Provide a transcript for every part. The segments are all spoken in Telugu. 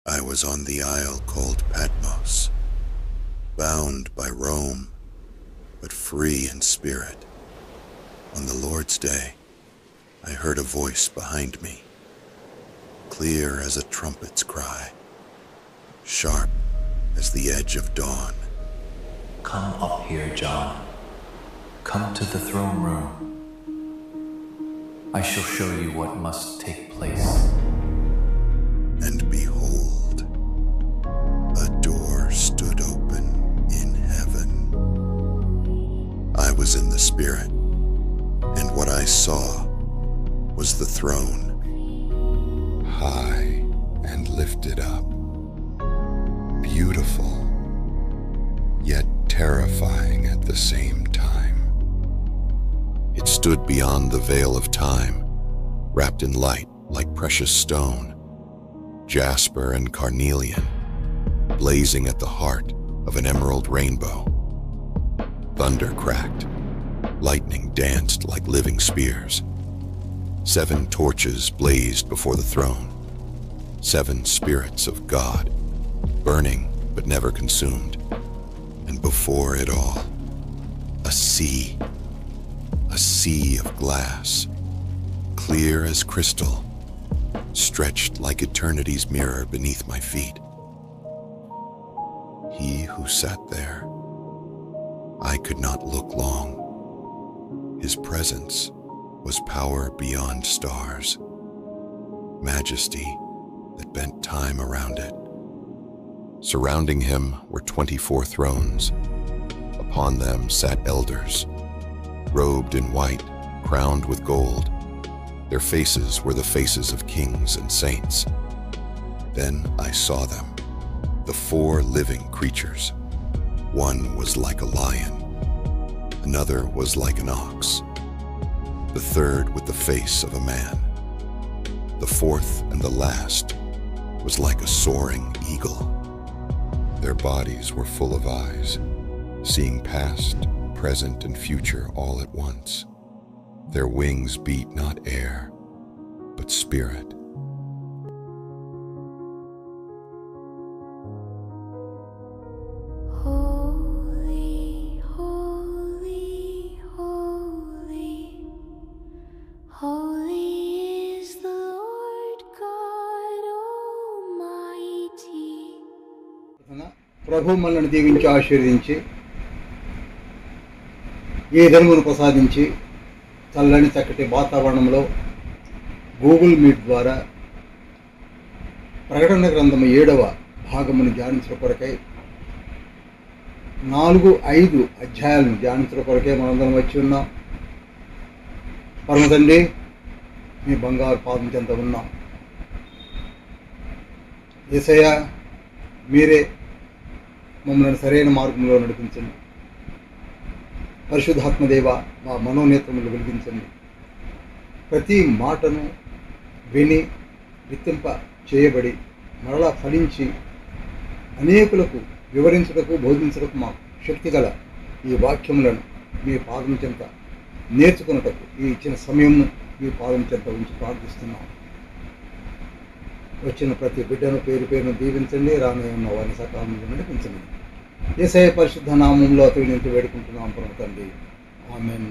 I was on the isle called Patmos, bound by Rome, but free in spirit. On the Lord's day, I heard a voice behind me, clear as a trumpet's cry, sharp as the edge of dawn. Come up here, John. Come to the throne room. I shall show you what must take place. And behold, a door stood open in heaven. I was in the Spirit, and what I saw was the throne, high and lifted up, beautiful, yet terrifying at the same time. It stood beyond the veil of time, wrapped in light like precious stone, jasper and carnelian, blazing at the heart of an emerald rainbow. Thunder cracked, lightning danced like living spears. 7 torches blazed before the throne, 7 spirits of God, burning but never consumed. And before it all, a sea of glass, clear as crystal, stretched like eternity's mirror beneath my feet. He who sat there, I could not look long. His presence was power beyond stars, majesty that bent time around it. Surrounding him were 24 thrones. Upon them sat elders, robed in white, crowned with gold. Their faces were the faces of kings and saints. Then I saw them, the 4 living creatures. One was like a lion, another was like an ox, the third with the face of a man. The 4th and the last was like a soaring eagle. Their bodies were full of eyes, seeing past, present, and future all at once. Their wings beat not air, but spirit. Holy, holy, holy, holy is the Lord God Almighty. ప్రభు మనల్ని దీవించి ఆశీర్వదించి ఈ ధర్మను ప్రసాదించి చల్లని చక్కటి వాతావరణంలో గూగుల్ మీట్ ద్వారా ప్రకటన గ్రంథం 7వ భాగమును ధ్యానించడం కొరకై 4-5 అధ్యాయాలను ధ్యానించడం కొరకై మనందరం వచ్చి ఉన్నాం. పరమ తండ్రి, మీ బంగారు పాదం చెంత ఉన్నాం. యేసయ్యా, మీరే మమ్మల్ని సరైన మార్గంలో నడిపించండి. పరిశుద్ధాత్మదేవ, మా మనోనేత్రములు వెలిగించండి. ప్రతి మాటను విని విత్తింప చేయబడి మరలా ఫలించి అనేకులకు వివరించుటకు బోధించుటకు మాకు శక్తి గల ఈ వాక్యములను మీ పాదం చెంత నేర్చుకున్నటకు ఈ ఇచ్చిన సమయంను మీ పాదం చెంత ఉంచి ప్రార్థిస్తున్నాం. వచ్చిన ప్రతి బిడ్డను పేరు పేరును దీవించండి. రానే ఉన్న వారిని సకాలంలో నడిపించండి. యేసయ్య పరిశుద్ధ నామంలో అతని నుంచి వేడుకుంటున్నాం పరమ తండ్రి. ఆమేన్.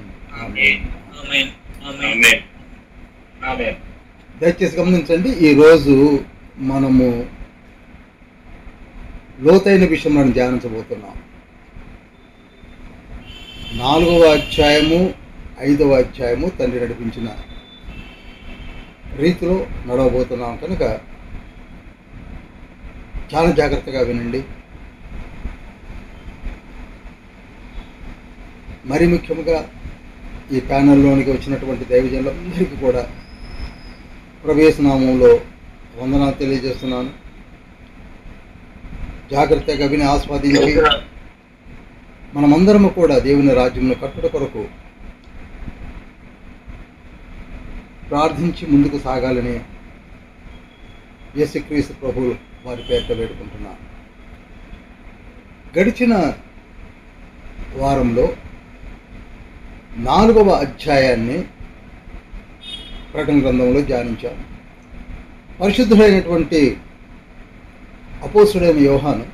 దయచేసి గమనించండి, ఈరోజు మనము లోతైన విషయంలో ధ్యానించబోతున్నాం. 4వ అధ్యాయము 5వ అధ్యాయము తండ్రి నడిపించిన రీతిలో నడవబోతున్నాం కనుక చాలా జాగ్రత్తగా వినండి. మరి ముఖ్యంగా ఈ ప్యానెల్లోనికి వచ్చినటువంటి దైవజనులందరికీ కూడా ప్రవేశనామంలో వందనాలు తెలియజేస్తున్నాను. జాగ్రత్తగా విని ఆస్వాదించి మనమందరము కూడా దేవుని రాజ్యంలో కట్టుట కొరకు ప్రార్థించి ముందుకు సాగాలని యేసుక్రీస్తు ప్రభువు వారి పేరిట వేడుకుంటున్నాను. గడిచిన వారంలో 4వ అధ్యాయాన్ని ప్రకటన గ్రంథంలో ధ్యానించాము. పరిశుద్ధుడైనటువంటి అపోస్తుడైన యోహాను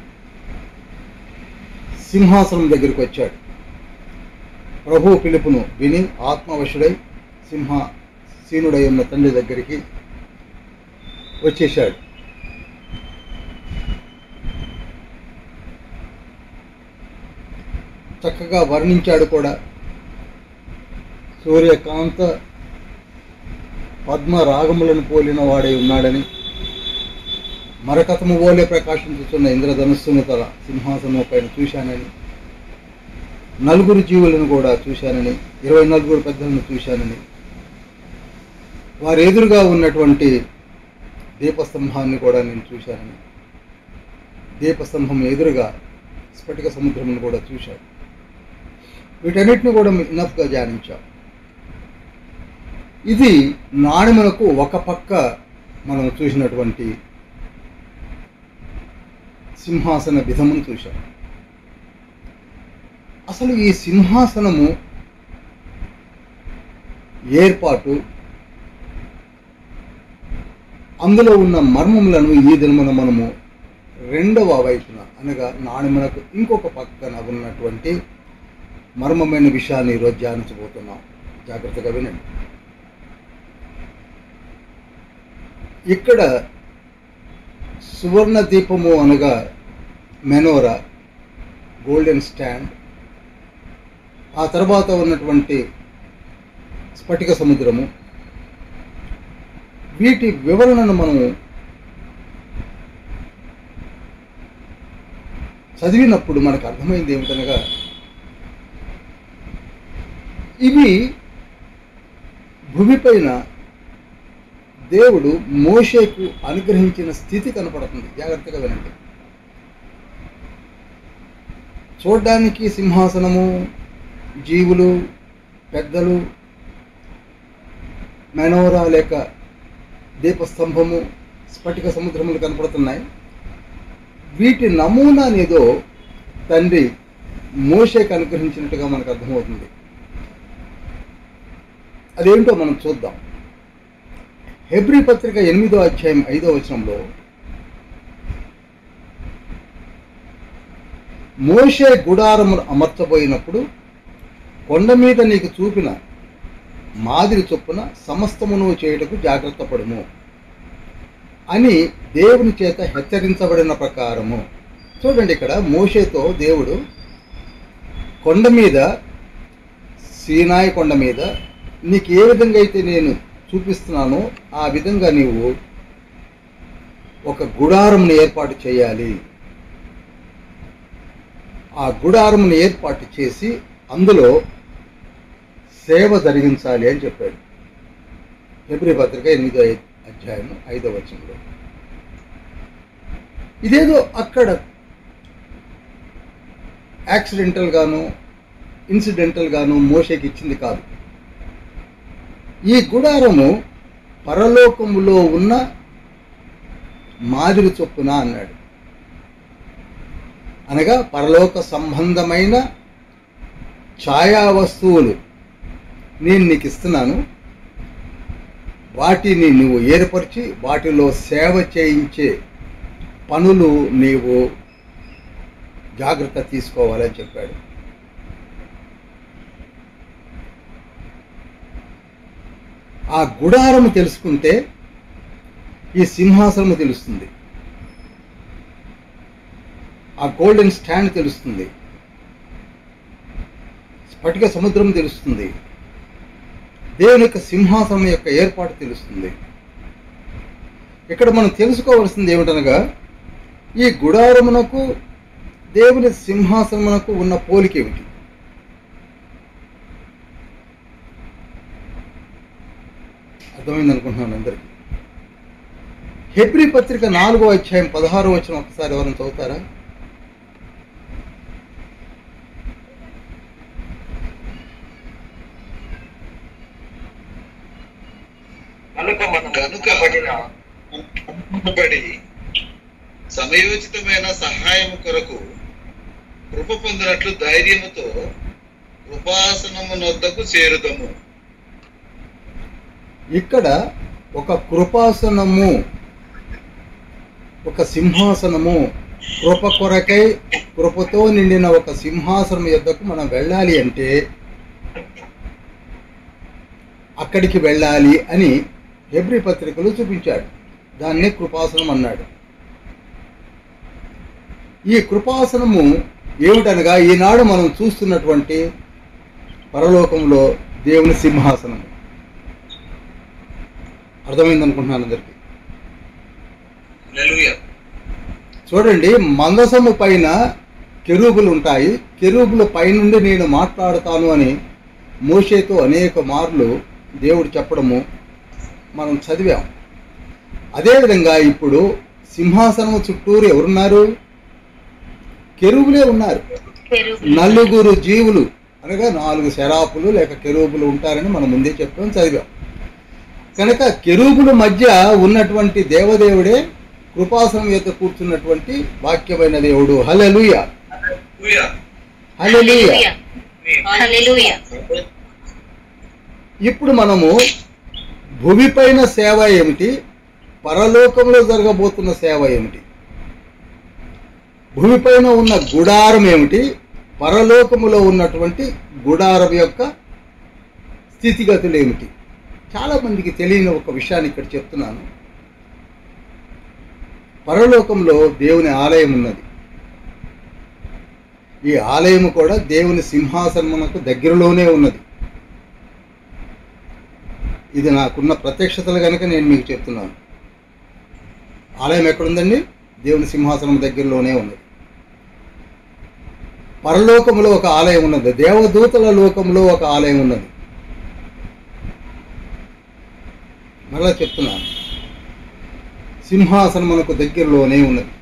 సింహాసనం దగ్గరికి వచ్చాడు. ప్రభువు పిలుపును విని ఆత్మవశుడై సింహాసీనుడై ఉన్న తండ్రి దగ్గరికి వచ్చేశాడు. చక్కగా వర్ణించాడు కూడా. సూర్యకాంత పద్మ రాగములను పోలిన వాడై ఉన్నాడని, మరకతము ఓలే ప్రకాశించుతున్న ఇంద్రధనుస్సును తల సింహాసనం పైన చూశానని, 4 జీవులను కూడా చూశానని, 24 పెద్దలను చూశానని, వారి ఎదురుగా ఉన్నటువంటి దీపస్తంభాన్ని కూడా నేను చూశానని, దీపస్తంభం ఎదురుగా స్ఫటిక సముద్రమును కూడా చూశాను. వీటన్నిటిని కూడా ఇనఫ్గా ధ్యానించాం. ఇది నాణెమునకు ఒక పక్క మనం చూసినటువంటి సింహాసన విధమును చూశాం. అసలు ఈ సింహాసనము ఏర్పాటు, అందులో ఉన్న మర్మములను ఈ దినమున మనము రెండవ వైపున అనగా నాణెమునకు ఇంకొక పక్కన ఉన్నటువంటి మర్మమైన విషయాన్ని ఈరోజు ధ్యానించబోతున్నాం. జాగ్రత్తగా వినండి. ఇక్కడ సువర్ణ దీపము అనగా మెనోరా, గోల్డెన్ స్టాండ్, ఆ తర్వాత ఉన్నటువంటి స్ఫటిక సముద్రము, వీటి వివరణను మనము చదివినప్పుడు మనకు అర్థమైంది ఏమిటనగా, ఇవి భూమిపైన దేవుడు మోషేకు అనుగ్రహించిన స్థితి కనపడుతుంది. జాగ్రత్తగా వినండి. చూడ్డానికి సింహాసనము, జీవులు, పెద్దలు, మెనోరా లేక దీపస్తంభము, స్ఫటిక సముద్రములు కనపడుతున్నాయి. వీటి నమూనా ఏదో తండ్రి మోషేకు అనుగ్రహించినట్టుగా మనకు అర్థమవుతుంది. అదేంటో మనం చూద్దాం. హెబ్రీ పత్రిక 8వ అధ్యాయం 5వ వచనంలో మోషే గుడారమును అమర్చబోయినప్పుడు కొండ మీద నీకు చూపిన మాదిరి చొప్పున సమస్తమును చేయుటకు జాగ్రత్త పడుము అని దేవుని చేత హెచ్చరించబడిన ప్రకారము. చూడండి, ఇక్కడ మోషేతో దేవుడు కొండ మీద, సీనాయి కొండ మీద నీకు ఏ విధంగా అయితే నేను చూపిస్తున్నానో ఆ విధంగా నీవు ఒక గుడారమును ఏర్పాటు చేయాలి. ఆ గుడారమును ఏర్పాటు చేసి అందులో సేవ జరిగించాలి అని చెప్పాడు. హెబ్రీ పత్రిక 8వ అధ్యాయం 5వ వచనంలో. ఇదేదో అక్కడ యాక్సిడెంటల్ గాను ఇన్సిడెంటల్ గాను మోషేకి ఇచ్చింది కాదు. ఈ గుడారము పరలోకములో ఉన్న మాదిరి చొప్పున అన్నాడు. అనగా పరలోక సంబంధమైన ఛాయా వస్తువులు నేను నీకు ఇస్తున్నాను, వాటిని నువ్వు ఏర్పరిచి వాటిలో సేవ చేయించే పనులు నీవు జాగ్రత్త తీసుకోవాలని చెప్పాడు. ఆ గుడారము తెలుసుకుంటే ఈ సింహాసనము తెలుస్తుంది, ఆ గోల్డెన్ స్టాండ్ తెలుస్తుంది, స్ఫటిక సముద్రం తెలుస్తుంది, దేవుని యొక్క సింహాసనం యొక్క ఏర్పాటు తెలుస్తుంది. ఇక్కడ మనం తెలుసుకోవాల్సింది ఏమిటనగా, ఈ గుడారమునకు దేవుని సింహాసనమునకు ఉన్న పోలిక ఏమిటి? అర్థమైంది అనుకుంటున్నాను అందరికీ. హెబ్రీ పత్రిక 4వ అధ్యాయం 16వ వచనం ఒకసారి ఎవరైనా చదువుతారా? కనుక సమయోచితమైన సహాయం కొరకు కృప పొందినట్లు ధైర్యముతో కృపాసనమునొద్దకు చేరుదము. ఇక్కడ ఒక కృపాసనము ఒక సింహాసనము, కృప కొరకై కృపతో నిండిన ఒక సింహాసనం యొద్దకు మనం వెళ్ళాలి అంటే అక్కడికి వెళ్ళాలి అని హెబ్రీ పత్రికలు చూపించాడు. దాన్నే కృపాసనం అన్నాడు. ఈ కృపాసనము ఏమిటనగా ఈనాడు మనం చూస్తున్నటువంటి పరలోకంలో దేవుని సింహాసనం. అర్థమైందనుకుంటున్నాను అందరికీ. హల్లెలూయా. చూడండి, మందసము పైన కెరూబులు ఉంటాయి. కెరూబుల పైనుండి నేను మాట్లాడుతాను అని మోషేతో అనేక మార్లు దేవుడు చెప్పడము మనం చదివాం. అదేవిధంగా ఇప్పుడు సింహాసనము చుట్టూరు ఎవరున్నారు? కెరూబులే ఉన్నారు. నలుగురు జీవులు అనగా 4 శరాపులు లేక కెరూబులు ఉంటారని మనం ముందే చెప్పాం, చదివాం. కనుక కెరూబుల మధ్య ఉన్నటువంటి దేవదేవుడే కృపాసనం యొక్క కూర్చున్నటువంటి వాక్యమైన దేవుడు. హల్లెలూయా, హల్లెలూయా. హల్లెలూయా. ఇప్పుడు మనము భూమిపైన సేవ ఏమిటి, పరలోకంలో జరగబోతున్న సేవ ఏమిటి, భూమిపైన ఉన్న గుడారం ఏమిటి, పరలోకములో ఉన్నటువంటి గుడారం యొక్క స్థితిగతులు ఏమిటి? చాలా మందికి తెలియని ఒక విషయాన్ని ఇక్కడ చెప్తున్నాను. పరలోకంలో దేవుని ఆలయం ఉన్నది. ఈ ఆలయం కూడా దేవుని సింహాసనమునకు దగ్గరలోనే ఉన్నది. ఇది నాకున్న ప్రత్యక్షతలు కనుక నేను మీకు చెప్తున్నాను. ఆలయం ఎక్కడుందండి? దేవుని సింహాసనం దగ్గరలోనే ఉన్నది. పరలోకంలో ఒక ఆలయం ఉన్నది. దేవదూతల లోకంలో ఒక ఆలయం ఉన్నది. మరలా చెప్తున్నాను, సింహాసనం మనకు దగ్గరలోనే ఉన్నది.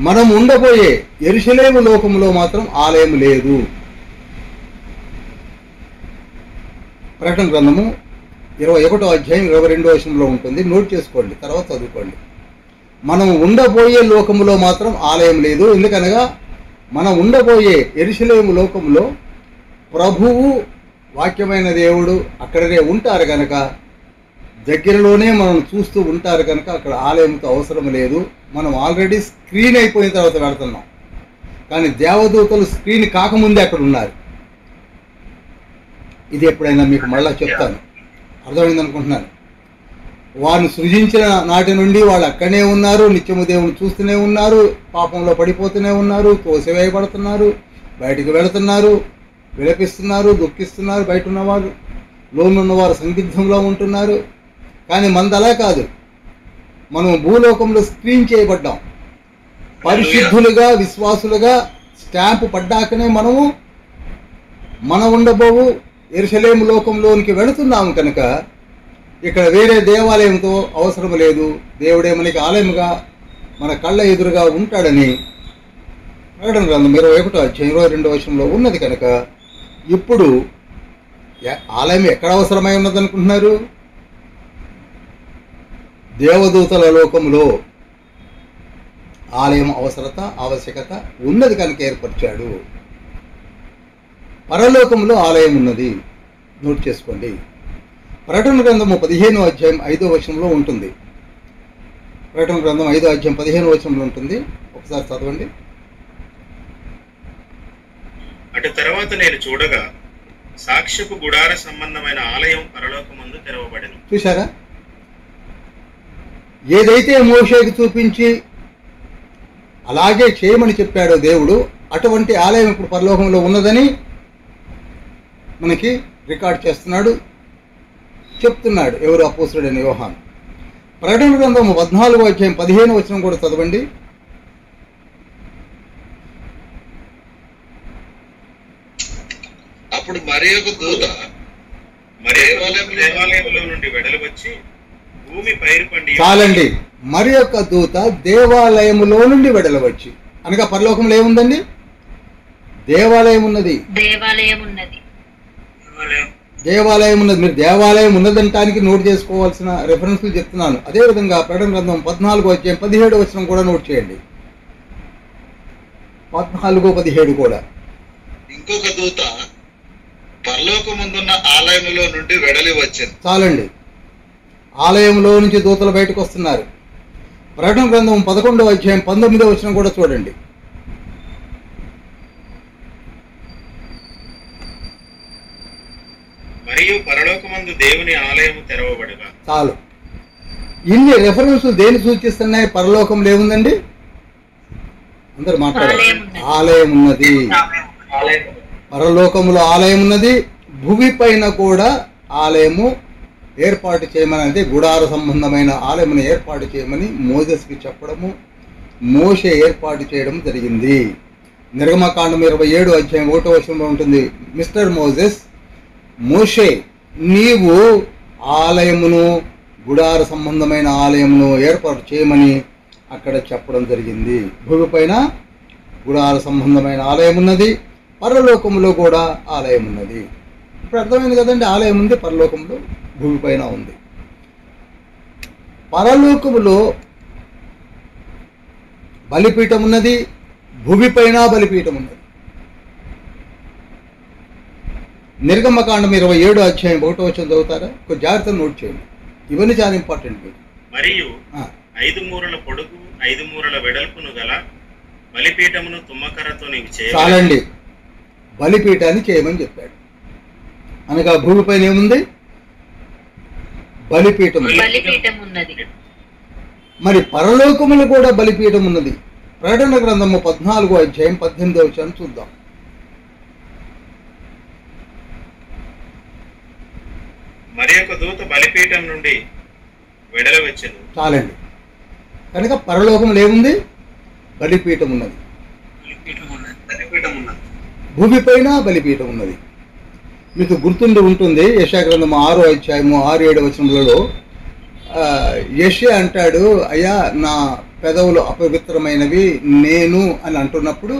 మనం ఉండబోయే యెరూషలేము లోకంలో మాత్రం ఆలయం లేదు. ప్రకటన గ్రంథము 21వ అధ్యాయం 22వ వచనంలో ఉంటుంది. నోట్ చేసుకోండి, తర్వాత చదువుకోండి. మనం ఉండబోయే లోకములో మాత్రం ఆలయం లేదు. ఎందుకనగా మనం ఉండబోయే యెరూషలేము లోకంలో ప్రభువు వాక్యమైన దేవుడు అక్కడనే ఉంటారు కనుక, దగ్గరలోనే మనం చూస్తూ ఉంటారు కనుక అక్కడ ఆలయంతో అవసరం లేదు. మనం ఆల్రెడీ స్క్రీన్ అయిపోయిన తర్వాత వెళుతున్నాం. కానీ దేవదూతలు స్క్రీన్ కాకముందే అక్కడ ఉన్నారు. ఇది ఎప్పుడైనా మీకు మళ్ళా చెప్తాను. అర్థమైంది అనుకుంటున్నాను. వారిని సృజించిన నాటి నుండి వాళ్ళు అక్కడనే ఉన్నారు. నిత్యము దేవుని చూస్తూనే ఉన్నారు. పాపంలో పడిపోతూనే ఉన్నారు. తోసివేయబడుతున్నారు. బయటికి వెళుతున్నారు. విలపిస్తున్నారు, దుఃఖిస్తున్నారు. బయట ఉన్నవారు, లోనున్నవారు సందిగ్ధంలో ఉంటున్నారు. కానీ మనది అలా కాదు. మనం భూలోకంలో స్క్రీన్ చేయబడ్డాం. పరిశుద్ధులుగా, విశ్వాసులుగా స్టాంపు పడ్డాకనే మనం ఉండబోవు యెరూషలేము లోకంలోనికి వెళుతున్నాము కనుక ఇక్కడ వేరే దేవాలయంతో అవసరం లేదు. దేవుడే మనకి ఆలయముగా మన కళ్ళ ఎదురుగా ఉంటాడని ప్రకటన గ్రంథం 21వ అధ్యాయం 22వ వచనంలో ఉన్నది కనుక ఇప్పుడు ఆలయం ఎక్కడ అవసరమై ఉన్నది అనుకుంటున్నారు? దేవదూతల లోకంలో ఆలయం ఆవశ్యకత ఉన్నది కనుక ఏర్పరిచాడు. పరలోకంలో ఆలయం ఉన్నది. నోట్ చేసుకోండి. ప్రకటన గ్రంథము 15వ అధ్యాయం 5వ వచనంలో ఉంటుంది. ప్రకటన గ్రంథం 5వ అధ్యాయం 15వ వచనంలో ఉంటుంది. ఒకసారి చదవండి. అటు తర్వాత నేను చూడగా సాక్ష్యపు గుడార సంబంధమైన ఆలయం పరలోకమందు తెరవబడెను. చూశారా? ఏదైతే మోషేకి చూపించి అలాగే చేయమని చెప్పాడో దేవుడు, అటువంటి ఆలయం ఇప్పుడు పరలోకంలో ఉన్నదని మనకి రికార్డ్ చేస్తున్నాడు, చెప్తున్నాడు. ఎవరు? అపోస్తలుడైన యోహాను. ప్రకటన గ్రంథం 14వ అధ్యాయం 15వ వచనం కూడా చదవండి. అప్పుడు మరి ఒక దూత దేవాలయంలో నుండి వెడలు వచ్చి భూమి పైరు పండి. చాలండి. మరి యొక్క దూత దేవాలయములో నుండి వెడలవచ్చు అనగా పరలోకంలో ఏముందండి? దేవాలయం ఉన్నది. దేవాలయం ఉన్నది. దేవాలయం ఉన్నది. మీరు దేవాలయం ఉన్నదంటానికి నోట్ చేసుకోవాల్సిన రెఫరెన్స్లు చెప్తున్నాను. అదేవిధంగా ప్రకటన గ్రంథం 14వ అధ్యాయం 17వ వచనం కూడా నోట్ చేయండి. 14-17 కూడా. ఇంకొక దూత పరలోకమందున్న ఆలయములో నుండి వెడలి వచ్చింది. చాలండి. ఆలయంలో నుంచి దూతలు బయటకు వస్తున్నారు. ప్రకటన గ్రంథం 11వ అధ్యాయం 19వ వచనం కూడా చూడండి. మరియు పరలోకమందు దేవుని ఆలయము తెరవబడగా. చాలు. ఇన్ని రెఫరెన్స్ దేని సూచిస్తున్నాయి? పరలోకంలో ఏముందండి? అందరు మాట్లాడారు. ఆలయం ఉన్నది. పరలోకములో ఆలయం ఉన్నది. భూమి పైన కూడా ఆలయము ఏర్పాటు చేయమని, అంటే గుడార సంబంధమైన ఆలయమును ఏర్పాటు చేయమని మోసెస్కి చెప్పడము, మోషే ఏర్పాటు చేయడం జరిగింది. నిర్గమకాండం 27 అధ్యాయం 1వ వచనంలో ఉంటుంది, మిస్టర్ మోసెస్, మోషే నీవు ఆలయమును, గుడార సంబంధమైన ఆలయమును ఏర్పాటు చేయమని అక్కడ చెప్పడం జరిగింది. భూమి పైన గుడార సంబంధమైన ఆలయం ఉన్నది, పరలోకములో కూడా ఆలయం ఉన్నది. ఇప్పుడు అర్థమైంది కదండి, ఆలయం ఉంది, పరలోకంలో భూమి పైన ఉంది. పరలోకములో బలిపీఠం ఉన్నది, భూమి పైన బలిపీఠం ఉన్నది. నిర్గమకాండం 27 అధ్యాయం 1వ వచనం చదువుతారా? కొంచెం జాగ్రత్తగా నోట్ చేయండి, ఇవన్నీ చాలా ఇంపార్టెంట్. మరియు 5 మూరల పొడుగు 5 మూరల వెడల్పును గల బలిపీఠమును తుమ్మకర్రతో నీవు చేయాలి. చాలండి, బలిపీఠాన్ని చేయమని చెప్పాడు. అనగా భూమిపైన ఏముంది? బలిపీఠం ఉన్నది. మరి పరలోకములు కూడా బలిపీఠం ఉన్నది. ప్రకటన గ్రంథము 14వ అధ్యాయం 18వ వచనం చూద్దాం. మరి ఒక దూత బలిపీఠం నుండి వెడల వచ్చెను. చాలండి, కనుక పరలోకములు ఏముంది? బలిపీఠం ఉన్నది. భూమిపైన బలిపీఠం ఉన్నది. మీకు గుర్తుండి ఉంటుంది, యెషయా గ్రంథం 6వ అధ్యాయము 6-7 వచనములలో యెషయా అంటాడు, అయ్యా నా పెదవులు అపవిత్రమైనవి నేను అని అంటున్నప్పుడు,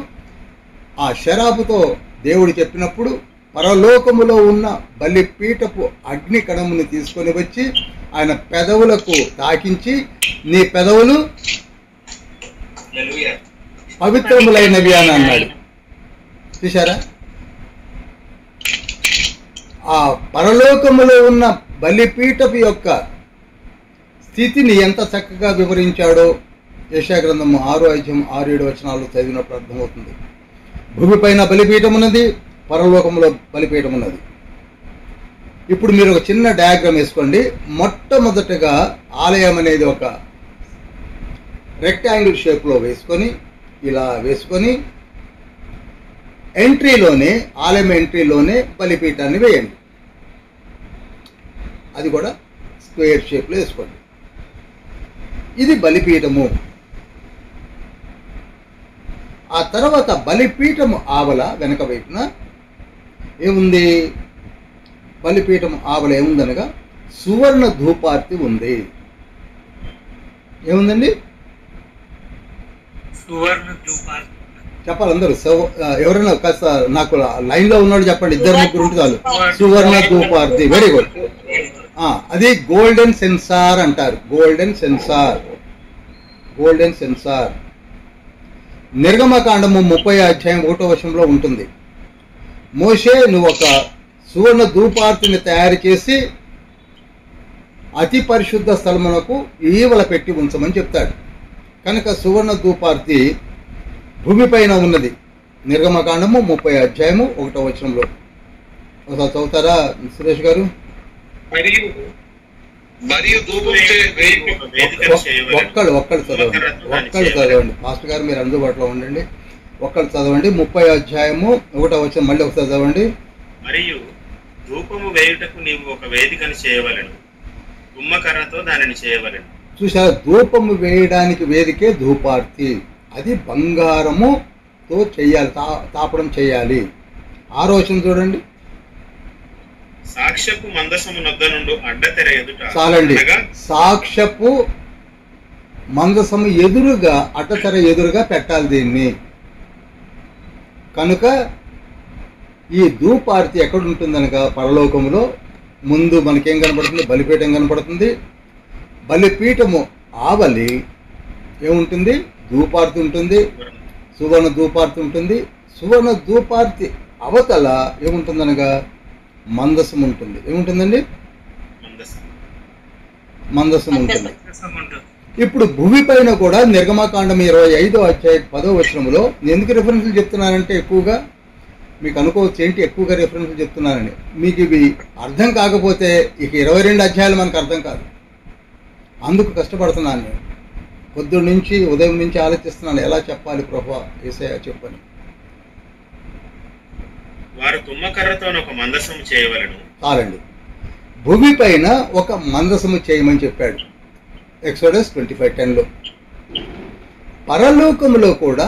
ఆ శరాపుతో దేవుడు చెప్పినప్పుడు పరలోకములో ఉన్న బలిపీఠపు అగ్ని కణముని తీసుకొని వచ్చి ఆయన పెదవులకు తాకించి, నీ పెదవులు పవిత్రములైనవి అని అన్నాడు. చూశారా? ఆ పరలోకములో ఉన్న బలిపీఠపు యొక్క స్థితిని ఎంత చక్కగా వివరించాడో యెషయా గ్రంథం 6వ అధ్యాయం 6-7 వచనాలు చదివినప్పుడు అర్థమవుతుంది. భూమిపైన బలిపీఠం ఉన్నది, పరలోకంలో బలిపీఠం ఉన్నది. ఇప్పుడు మీరు ఒక చిన్న డయాగ్రామ్ వేసుకోండి. మొట్టమొదటగా ఆలయం అనేది ఒక రెక్టాంగిల్ షేప్లో వేసుకొని, ఇలా వేసుకొని ఎంట్రీలోనే, ఆలయం ఎంట్రీలోనే బలిపీఠాన్ని వేయండి. అది కూడా స్క్వేర్ షేప్లో వేసుకోండి. ఇది బలిపీఠము. ఆ తర్వాత బలిపీఠము ఆవల వెనక వైపున ఏముంది? బలిపీఠం ఆవల ఏముందనగా సువర్ణ ధూపార్తి ఉంది. ఏముందండి? సువర్ణ ధూపార్తి. చెప్పాలి అందరూ, ఎవరైనా కాస్త నాకు లైన్లో ఉన్నాడు చెప్పండి, 2-3 ఉంటే చాలు. Suvarna Dhuparti, very good. అది గోల్డెన్ సెన్సార్ అంటారు. Golden censer, golden censer. నిర్గమకాండము 30వ అధ్యాయం 1వ వచనంలో ఉంటుంది, మోషే నువ్వు ఒక సువర్ణ ధూపార్తిని తయారు చేసి అతి పరిశుద్ధ స్థలమునకు ఈవల పెట్టి ఉంచమని చెప్తాడు. కనుక సువర్ణ ధూపార్తి భూమిపైన ఉన్నది. నిర్గమకాండము 30వ అధ్యాయము 1వ వచనంలో. ఒకసారి చదువుతారా సురేష్ గారు? ఒక్కళ్ళు చదవండి మాస్టర్ గారు, మీరు అందుబాటులో ఉండండి. ఒక్కళ్ళు చదవండి. 30వ అధ్యాయము 1వ వచనం మళ్ళీ ఒకసారి చదవండి. మరియు ధూపము వేయుటకు నీవు ఒక వేదికను చేయవలెను, తుమ్మకర్రతో దానిని చేయవలెను. చూసారా? ధూపము వేయడానికి వేదికే ధూపార్తి. అది బంగారముతో చేయాలి, తాపడం చేయాలి. 6వ వచనం చూడండి. సాక్ష్యపు మందసము నొద్ద నుండి అడ్డతెర ఎదుట. చాలండి, సాక్ష్యపు మందసము ఎదురుగా, అడ్డతెర ఎదురుగా పెట్టాలి దీన్ని. కనుక ఈ ధూపార్తి ఎక్కడ ఉంటుందనగా పరలోకములో. ముందు మనకేం కనపడుతుంది? బలిపీఠం కనపడుతుంది. బలిపీఠము ఆవలి ఏముంటుంది? ధూపార్తి ఉంటుంది, సువర్ణ ధూపార్తి ఉంటుంది. సువర్ణ ధూపార్తి అవతల ఏముంటుందనగా మందసం ఉంటుంది. ఏముంటుందండి? మందసం ఉంటుంది. ఉంటుంది. ఇప్పుడు భూమి పైన కూడా నిర్గమకాండం 25వ అధ్యాయం 10వ వచనంలో ఎందుకు రిఫరెన్స్లు చెప్తున్నానంటే, ఎక్కువగా మీకు అనుకోవచ్చు ఏంటి ఎక్కువగా రిఫరెన్స్లు చెప్తున్నానని. మీకు ఇవి అర్థం కాకపోతే ఇక 22 అధ్యాయాలు మనకు అర్థం కాదు. అందుకు కష్టపడుతున్నాను నేను. పొద్దున్న నుంచి ఉదయం నుంచి ఆలోచిస్తున్నాను, ఎలా చెప్పాలి ప్రభువా యేసయ్య చెప్పని. వారు తుమ్మకర్రతో ఒక మందసము చేయవలెను. చాలండి. భూమి పైన ఒక మందసము చేయమని చెప్పాడు ఎక్సోడస్ 25:10లో. పరలోకములో కూడా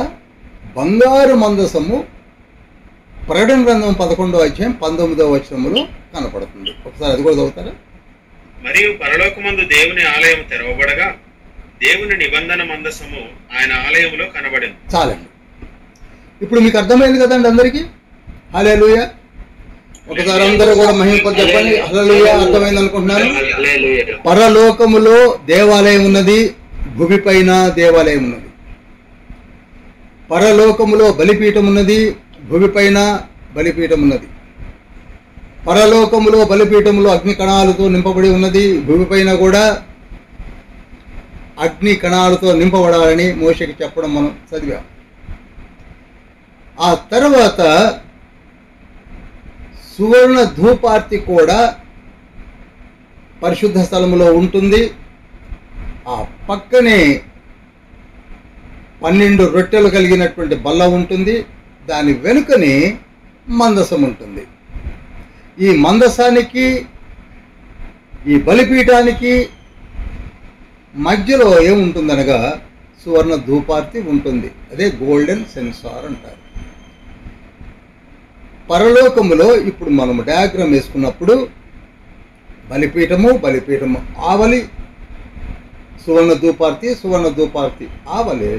బంగారు మందసము ప్రకటన గ్రంథం 11వ అధ్యాయం 19వ వచనములో కనపడుతుంది. ఒకసారి అది కూడా చదువుతారా? మరియు పరలోకమందు దేవుని ఆలయం తెరవబడగా దేవుని నిబంధన మందసము ఆయన ఆలయములో కనబడింది. చాలండి. ఇప్పుడు మీకు అర్థమైంది కదండి అందరికీ? హల్లెలూయా. ఒకసారి అందరూ కూడా మహిమపడి చెప్పండి. హల్లెలూయా. అర్థమైంది అనుకుంటున్నాను. పరలోకములో దేవాలయం ఉన్నది, భూమి పైన దేవాలయం ఉన్నది. పరలోకములో బలిపీఠం ఉన్నది, భూమి పైన బలిపీఠం ఉన్నది. పరలోకములో బలిపీఠములో అగ్ని కణాలతో నింపబడి ఉన్నది, భూమి పైన కూడా అగ్ని కణాలతో నింపబడాలని మోషేకి చెప్పడం మనం చదివాం. ఆ తర్వాత సువర్ణ ధూపార్తి కూడా పరిశుద్ధ స్థలములో ఉంటుంది. ఆ పక్కనే 12 రొట్టెలు కలిగినటువంటి బల్ల ఉంటుంది. దాని వెనుకనే మందసం ఉంటుంది. ఈ మందసానికి ఈ బలిపీఠానికి మధ్యలో ఏముంటుందనగా సువర్ణ ధూపార్తి ఉంటుంది. అదే గోల్డెన్ సెన్సార్ అంటారు. పరలోకములో ఇప్పుడు మనము డయాగ్రామ్ వేసుకున్నప్పుడు బలిపీఠము ఆవలి, సువర్ణ ధూపార్తి ఆవలి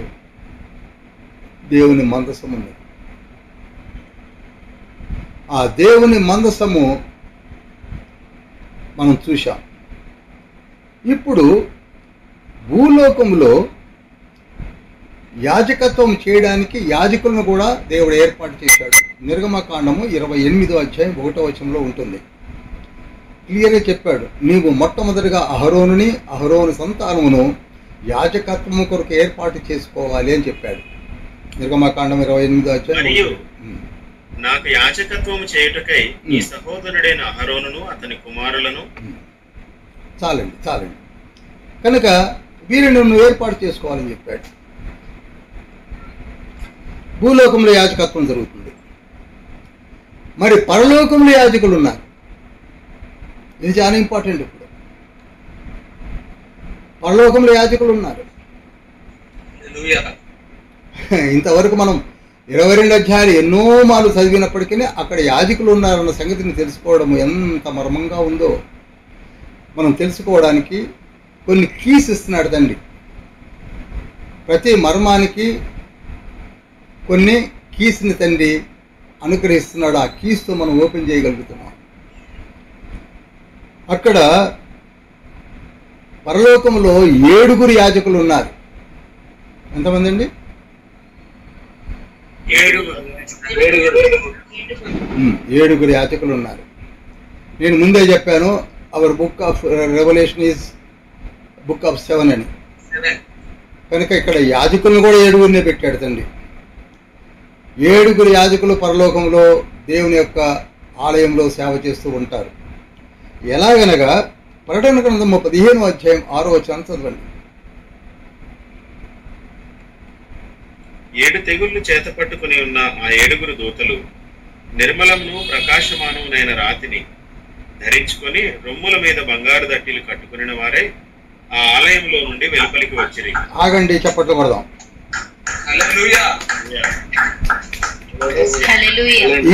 దేవుని మందసం ఉంది. ఆ దేవుని మందసము మనం చూశాం. ఇప్పుడు భూలోకములో యాజకత్వం చేయడానికి యాజకులను కూడా దేవుడు ఏర్పాటు చేశాడు. నిర్గమకాండము 28వ అధ్యాయం 1వ వచనంలో ఉంటుంది. క్లియర్గా చెప్పాడు, నీవు మొట్టమొదటిగా అహరోను సంతానమును యాజకత్వము కొరకు ఏర్పాటు చేసుకోవాలి అని చెప్పాడు. నిర్గమకాండం 28వ అధ్యాయం. నాకు యాజకత్వము చేయుటకై నీ సహోదరుడైన అహరోనును అతని కుమారులను. చాలండి. కనుక వీరిని నువ్వు ఏర్పాటు చేసుకోవాలని చెప్పాడు. భూలోకంలో యాజకత్వం జరుగుతుంది. మరి పరలోకంలో యాజకులు ఉన్నారు. ఇది చాలా ఇంపార్టెంట్. ఇప్పుడు పరలోకంలో యాజకులు ఉన్నారు. ఇంతవరకు మనం 22 అధ్యాయాలు ఎన్నో మార్లు చదివినప్పటికీ అక్కడ యాజకులు ఉన్నారన్న సంగతిని తెలుసుకోవడం ఎంత మర్మంగా ఉందో మనం తెలుసుకోవడానికి కొన్ని కీస్ ఇస్తున్నాడు తండ్రి. ప్రతి మర్మానికి కొన్ని కీస్ని తండ్రి అనుగ్రహిస్తున్నాడు. ఆ కీస్తో మనం ఓపెన్ చేయగలుగుతున్నాం. అక్కడ పరలోకంలో 7 యాజకులు ఉన్నారు. ఎంతమంది అండి? 7 యాజకులు ఉన్నారు. నేను ముందే చెప్పాను, our book of Revelation is book of 7 అని. కనుక ఇక్కడ యాజకులను కూడా 7 పెట్టాడు తండ్రి. 7 యాజకులు పరలోకంలో దేవుని యొక్క ఆలయంలో సేవ చేస్తూ ఉంటారు. ఎలాగనగా ప్రకటన గ్రంథం 15వ అధ్యాయం 6వ వచనం చదవండి. 7 తెగుళ్ళు చేత పట్టుకుని ఉన్న ఆ 7 దూతలు నిర్మలమును ప్రకాశమానమునైన రాతిని ధరించుకొని రొమ్ముల మీద బంగారు దట్టీలు కట్టుకుని వారే ఆ ఆలయంలో నుండి వెలుపలికి వచ్చిరి. ఆగండి, చప్పట్లు కొడదాం.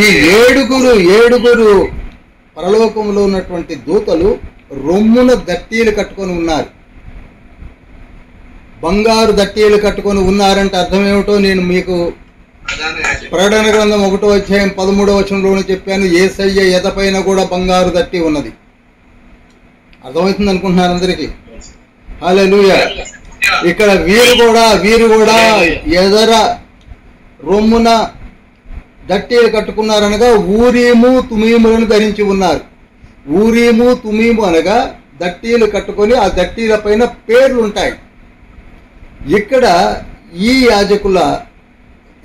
ఈ 7 పరలోకంలో ఉన్నటువంటి దూతలు రొమ్మున దట్టీలు కట్టుకొని ఉన్నారు. బంగారు దట్టీలు కట్టుకొని ఉన్నారంటే అర్థం ఏమిటో నేను మీకు ప్రకటన గ్రంథం 1వ అధ్యాయం 13వ వచనంలోనే చెప్పాను. యేసయ్య ఎదపైన కూడా బంగారు దట్టి ఉన్నది. అర్థమవుతుంది అనుకుంటున్నారు అందరికీ? హల్లెలూయా. ఇక్కడ వీరు కూడా ఎదర రొమ్మున దట్టీలు కట్టుకున్నారనగా ఊరీము తుమీములను ధరించి ఉన్నారు. ఊరీము తుమీము అనగా దట్టీలు కట్టుకొని ఆ దట్టీల పైన పేర్లు ఉంటాయి. ఇక్కడ ఈ యాజకుల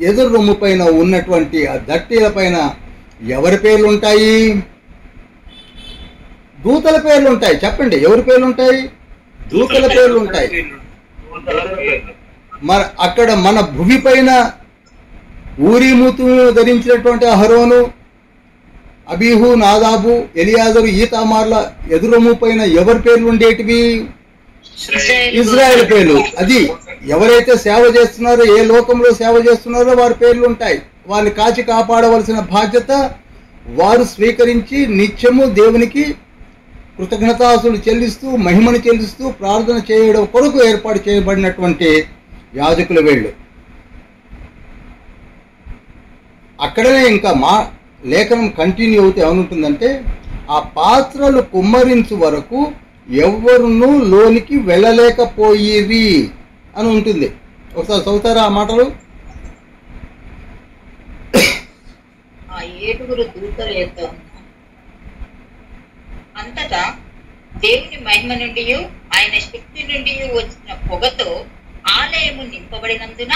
ఎదురు రొమ్ము పైన ఉన్నటువంటి ఆ దట్టీల పైన ఎవరి పేర్లు ఉంటాయి? దూతల పేర్లు ఉంటాయి. చెప్పండి, ఎవరి పేర్లు ఉంటాయి? దూతల పేర్లు ఉంటాయి. మరి అక్కడ మన భూమి పైన ఊరిమూతు ధరించినటువంటి అహరోను, అబీహు, నాదాబు, ఎలియాజరు, ఈతామార్ల ఎదురొమ్ము పైన ఎవరి పేర్లు ఉండేటివి? ఇజ్రాయెల్ పేర్లు. అది ఎవరైతే సేవ చేస్తున్నారో, ఏ లోకంలో సేవ చేస్తున్నారో వారి పేర్లు ఉంటాయి. వారిని కాచి కాపాడవలసిన బాధ్యత వారు స్వీకరించి నిత్యము దేవునికి కృతజ్ఞతాస్తులు చెల్లిస్తూ, మహిమను చెల్లిస్తూ, ప్రార్థన చేయడం కొరకు ఏర్పాటు చేయబడినటువంటి యాజకుల వేళ్ళు. అక్కడనే ఇంకా మా లేఖనం కంటిన్యూ అవుతే ఏమనుంటుందంటే, ఆ పాత్రలు కుమ్మరించు వరకు ఎవరునూ లోనికి వెళ్ళలేకపోయేవి అని ఉంటుంది. ఒకసారి చదువుతారా ఆ మాటలు? ఆ ఏడుగురు దూతల యొక్క అంతటా దేవుని మహిమ నుండి ఆయన శక్తి నుండి వచ్చిన పొగతో ఆలయము నింపబడినందున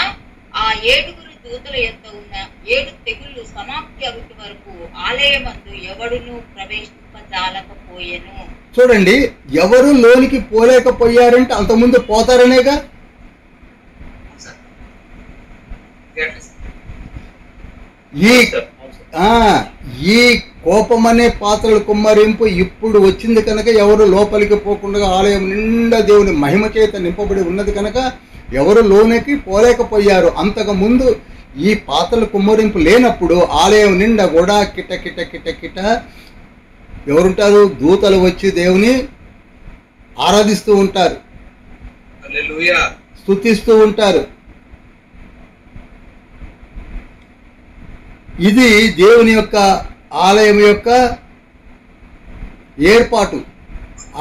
ఆ ఏడుగురు దూతల యొక్క ఉన్న 7 తెగుళ్ళు సమాప్తి అగుటి వరకు ఆలయమందు ఎవడును ప్రవేశింపజాలకపోయెను. చూడండి, ఎవరు లోనికి పోలేకపోయారంటే అంతకుముందు పోతారనేగా. ఈ కోపం అనే పాత్రల కుమ్మరింపు ఇప్పుడు వచ్చింది కనుక ఎవరు లోపలికి పోకుండా ఆలయం నిండా దేవుని మహిమ చేత నింపబడి ఉన్నది కనుక ఎవరు లోనికి పోలేకపోయారు. అంతకు ముందు ఈ పాత్రల కుమ్మరింపు లేనప్పుడు ఆలయం నిండా కూడా కిట కిట కిట కిట ఎవరుంటారు? దూతలు వచ్చి దేవుని ఆరాధిస్తూ ఉంటారు, స్తుతిస్తూ ఉంటారు. ఇది దేవుని యొక్క ఆలయం యొక్క ఏర్పాటు.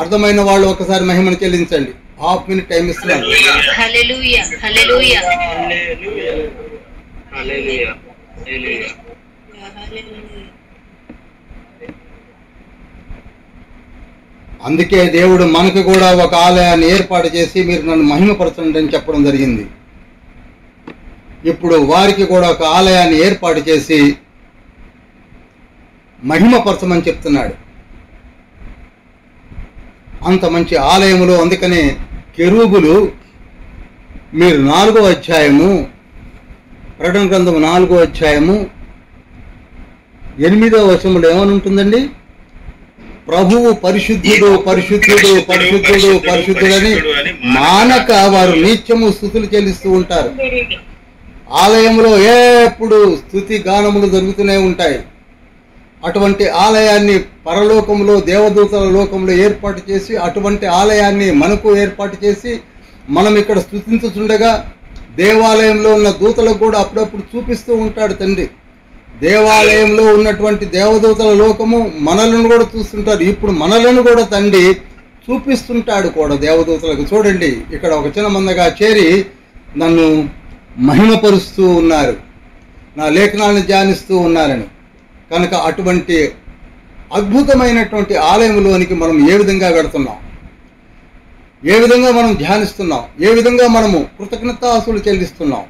అర్థమైన వాళ్ళు ఒకసారి మహిమను చెల్లించండి. హాఫ్ మినిట్ టైం ఇస్తున్నాను. హల్లెలూయా, హల్లెలూయా. అందుకే దేవుడు మనకు కూడా ఒక ఆలయాన్ని ఏర్పాటు చేసి మీరు నన్ను మహిమపరచండి అని చెప్పడం జరిగింది. ఇప్పుడు వారికి కూడా ఒక ఆలయాన్ని ఏర్పాటు చేసి మహిమపరచమని చెప్తున్నాడు. అంత మంచి ఆలయములో అందుకనే కెరూబులు మీరు 4వ అధ్యాయము ప్రకటన గ్రంథము 4వ అధ్యాయము 8వ వచనంలో ఏమని ఉంటుందండి? ప్రభువు పరిశుద్ధుడు పరిశుద్ధుడు పరిశుద్ధుడు పరిశుద్ధుడని మానక వారు నిత్యము స్తుతులు చెల్లిస్తూ ఉంటారు. ఆలయంలో ఎప్పుడు స్తుతి గానములు జరుగుతూనే ఉంటాయి. అటువంటి ఆలయాన్ని పరలోకంలో దేవదూతల లోకంలో ఏర్పాటు చేసి అటువంటి ఆలయాన్ని మనకు ఏర్పాటు చేసి మనం ఇక్కడ స్తుతించుచుండగా దేవాలయంలో ఉన్న దూతలకు కూడా అప్పుడప్పుడు చూపిస్తూ ఉంటాడు తండ్రి. దేవాలయంలో ఉన్నటువంటి దేవదూతల లోకము మనలను కూడా చూస్తుంటారు. ఇప్పుడు మనలను కూడా తండ్రి చూపిస్తుంటాడు కూడా దేవదూతలకు. చూడండి, ఇక్కడ ఒక చిన్న మందగా చేరి నన్ను మహిమపరుస్తూ ఉన్నారు, నా లేఖనాలను ధ్యానిస్తూ ఉన్నారని. కనుక అటువంటి అద్భుతమైనటువంటి ఆలయంలోనికి మనం ఏ విధంగా వెళుతున్నాం, ఏ విధంగా మనం ధ్యానిస్తున్నాం, ఏ విధంగా మనము కృతజ్ఞతాస్తులు చెల్లిస్తున్నాం,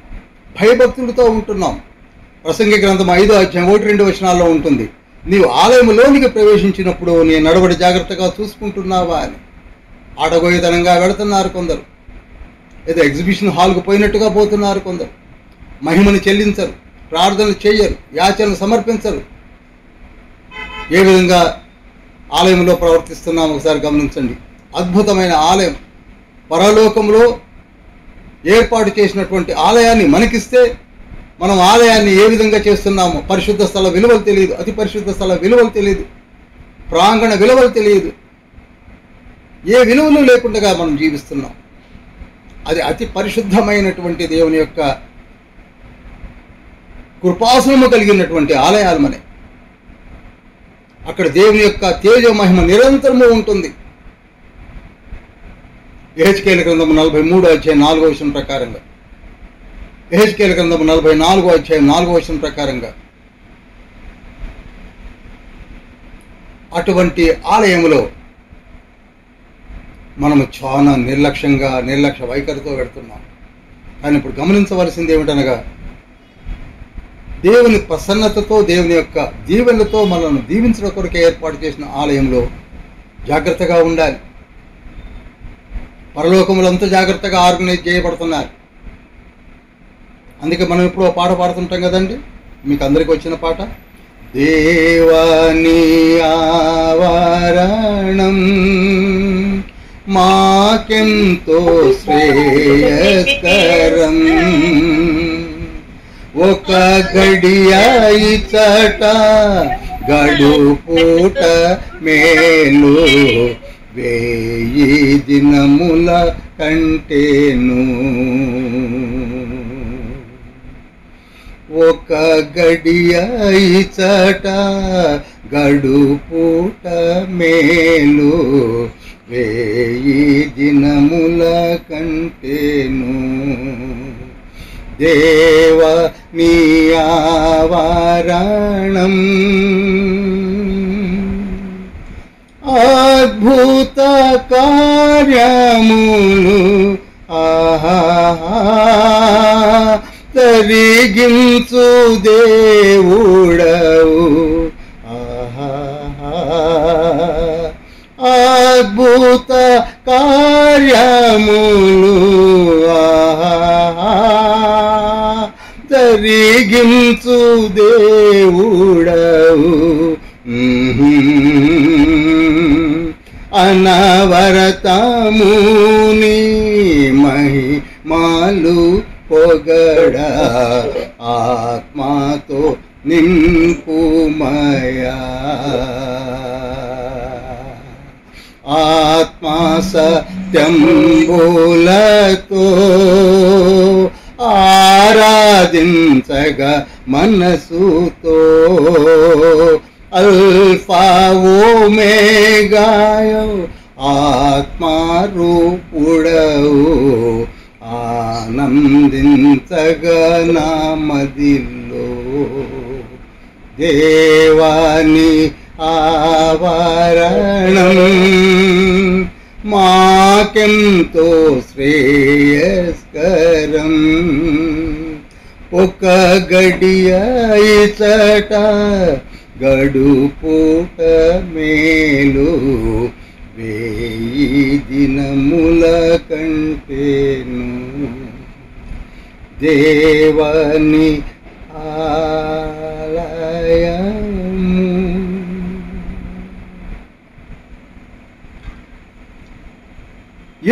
భయభక్తులతో ఉంటున్నాం. ప్రసంగి గ్రంథం 5వ అధ్యాయం 1-2 వచనాల్లో ఉంటుంది. నీవు ఆలయంలోనికి ప్రవేశించినప్పుడు నీ నడవడి జాగ్రత్తగా చూసుకుంటున్నావా అని. ఆడగోయతనంగా వెళుతున్నారు కొందరు, ఏదో ఎగ్జిబిషన్ హాల్కు పోయినట్టుగా పోతున్నారు కొందరు. మహిమను చెల్లించరు, ప్రార్థనలు చేయరు, యాచనలు సమర్పించరు. ఏ విధంగా ఆలయంలో ప్రవర్తిస్తున్నాం ఒకసారి గమనించండి. అద్భుతమైన ఆలయం పరలోకంలో ఏర్పాటు చేసినటువంటి ఆలయాన్ని మనకిస్తే మనం ఆలయాన్ని ఏ విధంగా చేస్తున్నామో, పరిశుద్ధ స్థల విలువలు తెలియదు, అతి పరిశుద్ధ స్థల విలువలు తెలియదు, ప్రాంగణ విలువలు తెలియదు, ఏ విలువలు లేకుండా మనం జీవిస్తున్నాం. అది అతి పరిశుద్ధమైనటువంటి దేవుని యొక్క కృపాసనము కలిగినటువంటి ఆలయాలు మనే. అక్కడ దేవుని యొక్క తేజ మహిమ నిరంతరము ఉంటుంది. యెహెజ్కేలు గ్రంథము 43వ అధ్యాయం 4వ వచనం ప్రకారంగా, యెహెజ్కేలు గ్రంథము 44వ అధ్యాయం 4వ వచనం ప్రకారంగా అటువంటి ఆలయములో మనము చాలా నిర్లక్ష్య వైఖరితో పెడుతున్నాం. కానీ ఇప్పుడు గమనించవలసింది ఏమిటనగా, దేవుని ప్రసన్నతతో, దేవుని యొక్క దీవెనలతో మనల్ని దీవించడం కొరకే ఏర్పాటు చేసిన ఆలయంలో జాగ్రత్తగా ఉండాలి. పరలోకములు అంతా జాగ్రత్తగా ఆర్గనైజ్ చేయబడుతున్నారు. అందుకే మనం ఎప్పుడో పాట పాడుతుంటాం కదండి, మీకు అందరికీ వచ్చిన పాట, దేవాని ఆవరణం మాకెంతో శ్రేయస్కరం, ఒక గడియాయి చట గడుపుట మేలు, 1000 దినముల కంటేను. ఒక గడియాయి చట గడుపుట మేలు, 1000 దినముల కంటేను. దేవ నీ ఆవరణం అద్భుత కార్యములు జరిగించు దేవుడవు, అద్భుత కార్యములు జరిగించు దేవుడవు, అనవరతముని మహిమలు పొగడ, ఆత్మతో నింపుమయా, ఆత్మ సత్యంబులతో ఆరాధించగా మనసుతో, అల్ఫా ఓమేగాయో ఆత్మరూపుడవు, ఆనందించగా నా మదిలో. దేవాని ఆవరణం మాకెంతో శ్రేయస్కరం, ఒక గడియాయి చట గడుపుట మేలు, 1000 దినముల కంటేను. దేవాని ఆలయము.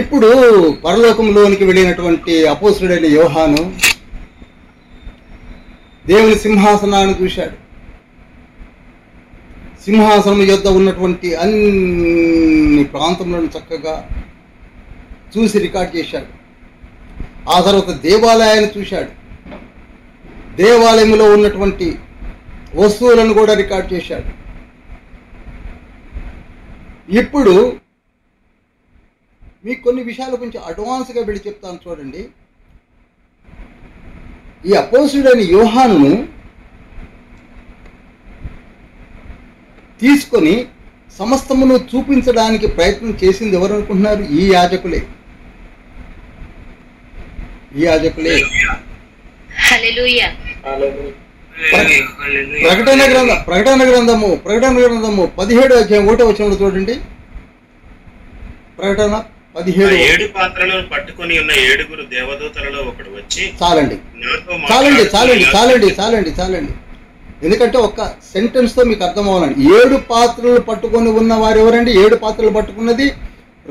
ఇప్పుడు పరలోకంలోనికి వెళ్ళినటువంటి అపోస్తుడైన యోహాను దేవుని సింహాసనాన్ని చూశాడు. సింహాసనం యొద్ద ఉన్నటువంటి అన్ని ప్రాంతములను చక్కగా చూసి రికార్డ్ చేశాడు. ఆ తర్వాత దేవాలయాన్ని చూశాడు. దేవాలయంలో ఉన్నటువంటి వస్తువులను కూడా రికార్డ్ చేశాడు. ఇప్పుడు మీకు కొన్ని విషయాలు కొంచెం అడ్వాన్స్గా వెళ్ళి చెప్తాను చూడండి. ఈ అపోస్తుడైన యోహానును తీసుకొని సమస్తమును చూపించడానికి ప్రయత్నం చేసింది ఎవరు అనుకుంటున్నారు? ఈ యాజకులే. ప్రకటన గ్రంథము 17వ అధ్యాయం 1వ వచనంలో చూడండి. ప్రకటన 17. 7 పాత్రలను పట్టుకొని ఉన్న 7 దేవదూతలలో ఒకడు వచ్చి, చాలండి. ఎందుకంటే ఒక్క సెంటెన్స్ తో మీకు అర్థం అవ్వాలండి. 7 పాత్రలు పట్టుకొని ఉన్న వారు ఎవరండి? 7 పాత్రలు పట్టుకున్నది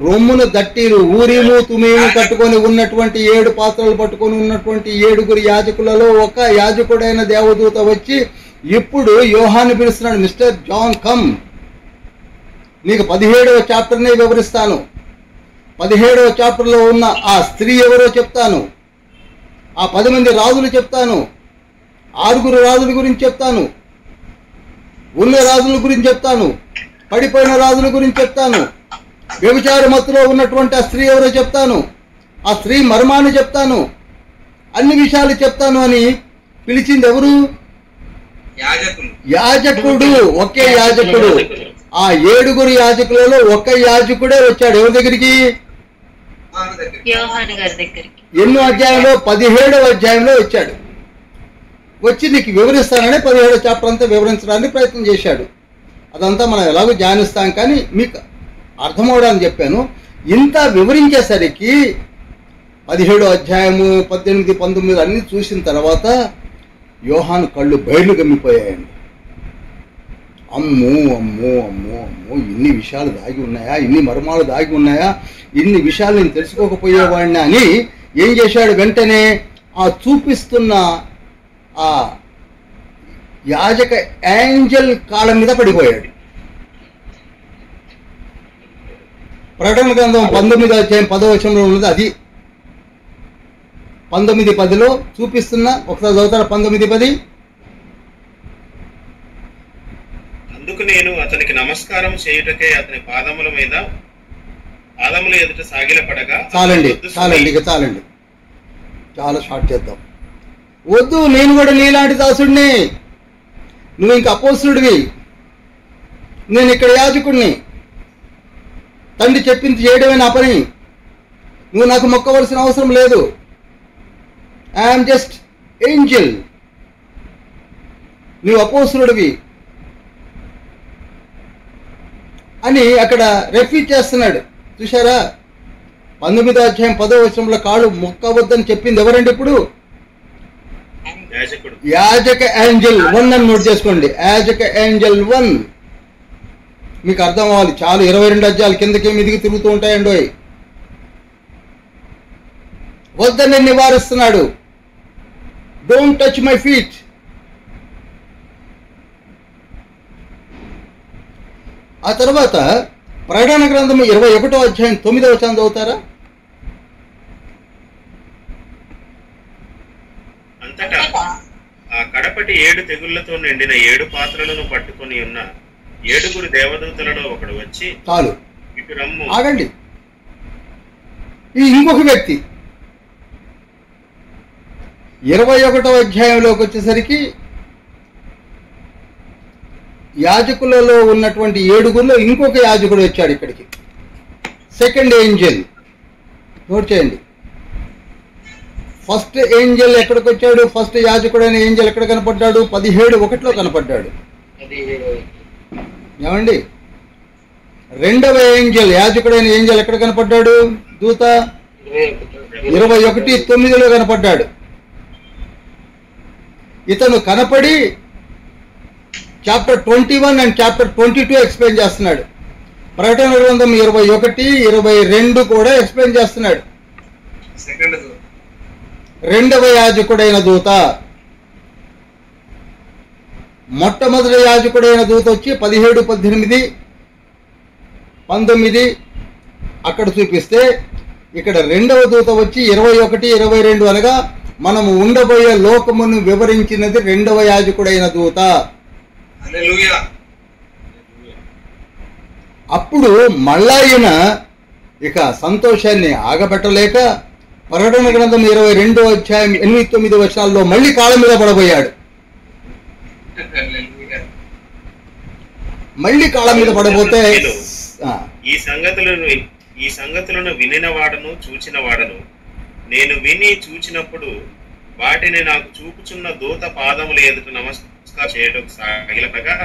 రొమ్మున దట్టీలు, ఊరిము తుమీము కట్టుకొని ఉన్నటువంటి 7 పాత్రలు పట్టుకొని ఉన్నటువంటి 7 యాజకులలో ఒక యాజకుడైన దేవదూత వచ్చి ఇప్పుడు యోహాను పిలుస్తున్నాడు. మిస్టర్ జాన్ కమ్, నీకు 17వ చాప్టర్నే వివరిస్తాను. 17వ చాప్టర్లో ఉన్న ఆ స్త్రీ ఎవరో చెప్తాను. ఆ 10 మంది రాజులు చెప్తాను. 6 రాజుల గురించి చెప్తాను. ఉన్న రాజుల గురించి చెప్తాను. పడిపోయిన రాజుల గురించి చెప్తాను. వ్యభిచార మత్తులో ఉన్నటువంటి ఆ స్త్రీ ఎవరో చెప్తాను. ఆ స్త్రీ మర్మాన్ని చెప్తాను. అన్ని విషయాలు చెప్తాను అని పిలిచింది ఎవరు? యాజకుడు. ఒకే యాజకుడు. ఆ 7 యాజకులలో ఒక యాజకుడే వచ్చాడు ఎవరి దగ్గరికి? యోహాను గారి దగ్గరికి. ఎన్నో అధ్యాయంలో? 17వ అధ్యాయంలో వచ్చాడు. వచ్చి నీకు వివరిస్తానని 17వ చాప్టర్ అంతా వివరించడానికి ప్రయత్నం చేశాడు. అదంతా మనం ఎలాగో ధ్యానిస్తాం, కానీ మీకు అర్థమవడానికి చెప్పాను. ఇంత వివరించేసరికి 17వ అధ్యాయము 18, 19 అన్నీ చూసిన తర్వాత యోహాను కళ్ళు బయలు గమ్మిపోయాయండి. అమ్మో అమ్మో అమ్మో అమ్మో, ఇన్ని విషయాలు దాగి ఉన్నాయా, ఇన్ని మర్మాలు దాగి ఉన్నాయా, ఇన్ని విషయాలు నేను తెలుసుకోకపోయేవాడిని అని ఏం చేశాడు? వెంటనే ఆ చూపిస్తున్న ఆ యాజక ఏంజల్ కాళ్ళ మీద పడిపోయాడు. ప్రకటన గ్రంథం 19వ అధ్యాయం 10వ వచనంలో ఉన్నది అది. 19:10 చూపిస్తున్నా, ఒకసారి చదువుతారా? 19:10. అందుకు నేను అతనికి నమస్కారం చేయుటకే అతని పాదముల ఎదుట సాగిలపడగా. చాలండి ఇక చాలండి, చాలా షార్ట్ చేద్దాం. వద్దు, నేను కూడా నీలాంటి దాసుడిని. నువ్వు ఇంక అపోస్తుడివి, నేను ఇక్కడ యాజకుడిని. తండ్రి చెప్పింది చేయడమే నా పని. నువ్వు నాకు మొక్కవలసిన అవసరం లేదు. I'm just Angel. నువ్వు అపోస్తుడివి అని అక్కడ రెఫ్యూజ్ చేస్తున్నాడు. చూశారా? 19వ అధ్యాయం 10వ వచనంలో కాళ్ళు మొక్కవద్దని చెప్పింది ఎవరండి? ఇప్పుడు యాజక ఏంజల్ 1 అని నోట్ చేసుకోండి. యాజక ఏంజల్ 1 మీకు అర్థం అవ్వాలి. చాలు 22 అధ్యాయాలు కిందకి మీదికి తిరుగుతూ ఉంటాయండి. వద్దని నివారిస్తున్నాడు. Don't touch my feet. ఆ తర్వాత ప్రకటన గ్రంథము 21వ అధ్యాయం 9వ వచనం చదువుతారా? అంతటా ఆ కడపటి 7 తెగుళ్లతో నిండిన 7 పాత్రలను పట్టుకొని ఉన్న 7 దేవదూతలలో ఒకడు వచ్చి, చాలు ఇటు రమ్ము. ఆగండి. ఈ ఇంకొక వ్యక్తి 21వ అధ్యాయంలోకి వచ్చేసరికి యాజకులలో ఉన్నటువంటి 7 ఇంకొక యాజకుడు వచ్చాడు ఇక్కడికి. సెకండ్ ఏంజల్ నోట్ చేయండి. ఫస్ట్ ఏంజల్ ఎక్కడికి వచ్చాడు? ఫస్ట్ యాజకుడైన ఏంజల్ ఎక్కడ కనపడ్డాడు? 17:1 కనపడ్డాడు. ఏమండి? రెండవ ఏంజల్ యాజకుడైన ఏంజల్ ఎక్కడ కనపడ్డాడు? దూత 21:9 కనపడ్డాడు. ఇతను కనపడి చాప్టర్ 21 అండ్ చాప్టర్ 22 ఎక్స్ప్లెయిన్ చేస్తున్నాడు. ప్రకటన గ్రంథం 21, 22 కూడా ఎక్స్ప్లెయిన్ చేస్తున్నాడు. రెండవ యాజకుడైన దూత, మొట్టమొదటి యాజకుడైన దూత వచ్చి 17, 18, 19 అక్కడ చూపిస్తే, ఇక్కడ రెండవ దూత వచ్చి 21, 22 అనగా మనము ఉండబోయే లోకమును వివరించినది రెండవ యాజకుడైన దూత. అప్పుడు మళ్ళా ఈయన ఇక సంతోషాన్ని ఆగబెట్టలేక ప్రకటన గ్రంథం 22వ అధ్యాయం 8, 9 వచనాల్లో మళ్ళీ కాళ్ళ మీద పడబోయాడు. మళ్ళీ కాళ్ళ మీద పడబోతే ఈ సంగతులను వినిన వాడను చూచిన వాడను, నేను విని చూచినప్పుడు వాటిని నాకు చూపుచున్న దూత పాదముల ఎదుట నమస్కారం చేయటం సాగిలపగా,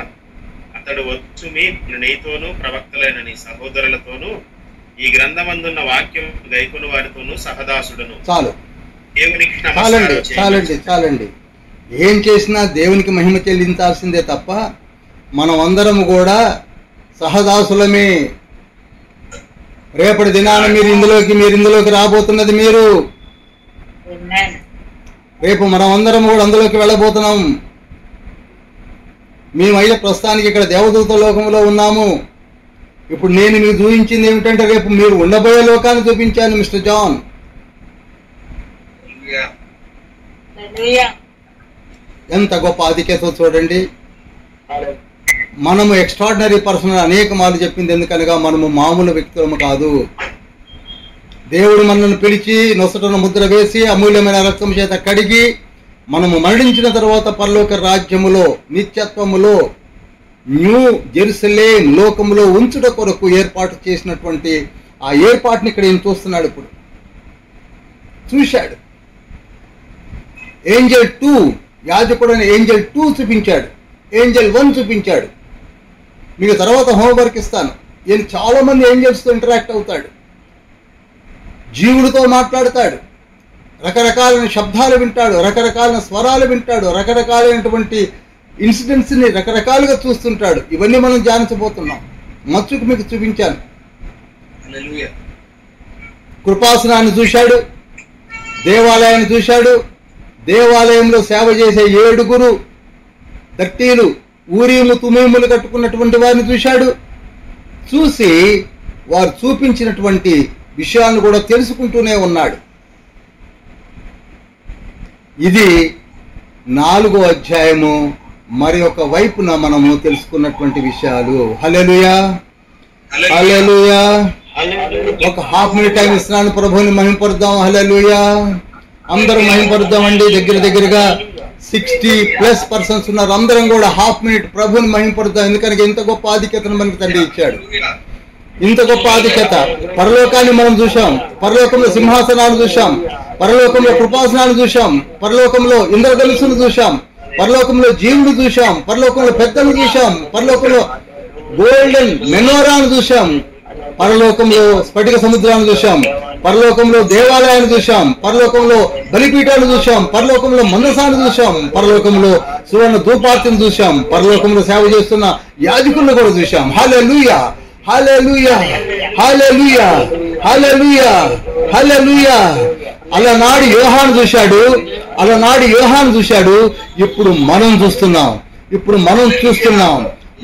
అతడు వచ్చుమి నీతోనూ ప్రవక్తలైన నీ సహోదరులతోనూ ఈ గ్రంథమందున్న వాక్యం గైకొను వారితోనూ సహదాసుడును. చాలు, దేవునికి చాలండి. ఏం చేసినా దేవునికి మహిమ చెల్లించాల్సిందే తప్ప మనం అందరం కూడా సహదాసులమే. రేపటి దినాన మీరు ఇందులోకి రాబోతున్నది మీరు. రేపు మనం అందరం కూడా అందులోకి వెళ్ళబోతున్నాం. మేమైతే ప్రస్తుతానికి ఇక్కడ దేవదూత లోకంలో ఉన్నాము. ఇప్పుడు నేను మీకు చూపించింది ఏమిటంటే రేపు మీరు ఉండబోయే లోకాన్ని చూపించాను మిస్టర్ జాన్. ఎంత గొప్ప ఆధిక్యత చూడండి. మనము ఎక్స్ట్రాడినరీ పర్సన్ అనేక మార్లు చెప్పింది ఎందుకనగా మనము మామూలు వ్యక్తులము కాదు. దేవుడు మనల్ని పిలిచి నొసటను ముద్ర వేసి అమూల్యమైన రక్తం చేత కడిగి మనము మరణించిన తర్వాత పరలోక రాజ్యములో నిత్యత్వములో న్యూ జెరూసలేం లోకంలో ఉంచుట కొరకు ఏర్పాటు చేసినటువంటి ఆ ఏర్పాటుని ఇక్కడ ఈయన చూస్తున్నాడు. ఇప్పుడు చూశాడు. ఏంజల్ 2 యాజకుడైన ఏంజల్ 2 చూపించాడు, ఏంజల్ 1 చూపించాడు. మీకు తర్వాత హోంవర్క్ ఇస్తాను. ఈయన చాలా మంది ఏంజల్స్తో ఇంటరాక్ట్ అవుతాడు, జీవులతో మాట్లాడతాడు, రకరకాలైన శబ్దాలు వింటాడు, రకరకాలైన స్వరాలు వింటాడు, రకరకాలైనటువంటి ఇన్సిడెంట్స్ని రకరకాలుగా చూస్తుంటాడు. ఇవన్నీ మనం ధ్యానించబోతున్నాం. మచ్చుకు మీకు చూపించాను. కృపాసనాన్ని చూశాడు, దేవాలయాన్ని చూశాడు, దేవాలయంలో సేవ చేసే 7 దత్తీలు ఊరీము తుమీములు కట్టుకున్నటువంటి వారిని చూశాడు. చూసి వారు చూపించినటువంటి విషయాలను కూడా తెలుసుకుంటూనే ఉన్నాడు. ఇది 4వ అధ్యాయము మరి ఒక వైపున మనము తెలుసుకున్నటువంటి విషయాలు. హల్లెలూయా, హల్లెలూయా. ఒక హాఫ్ మినిట్ టైం ఇస్తున్నాను, ప్రభువుని మహింపరుద్దాం. హల్లెలూయా, అందరూ మహింపరుద్దామండి. దగ్గరగా 60+ పర్సన్స్ ఉన్నారు. అందరం కూడా హాఫ్ మినిట్ ప్రభువుని మహింపరుద్దాం. ఎందుకంటే ఇంత గొప్ప ఆధిక్యతను మనకి తండ్రి ఇచ్చాడు, ఇంత గొప్ప ఆధిక్యత. పరలోకాన్ని మనం చూసాం, పరలోకంలో సింహాసనాన్ని చూసాం, పరలోకంలో కృపాసనాన్ని చూసాం, పరలోకంలో ఇంద్రధనుస్సును చూసాం, పరలోకంలో జీవుడు చూసాం, పరలోకంలో పెద్దలు చూసాం, పరలోకంలో గోల్డెన్ మెనోరాను చూసాం, పరలోకంలో స్ఫటిక సముద్రాన్ని చూసాం, పరలోకంలో దేవాలయాన్ని చూసాం, పరలోకంలో బలిపీఠాన్ని చూసాం, పరలోకంలో మందసాన్ని చూసాం, పరలోకంలో సువర్ణ ధూపార్తిని చూసాం, పరలోకంలో సేవ చేస్తున్న యాజకులను కూడా చూసాం. హల్లెలూయా, హల్లెలూయా, హల్లెలూయా, హల్లెలూయా, హల్లెలూయా. అలనాడు యోహాను చూశాడు, అలనాడు యోహాను చూశాడు. ఇప్పుడు మనం చూస్తున్నాం, ఇప్పుడు మనం చూస్తున్నాం,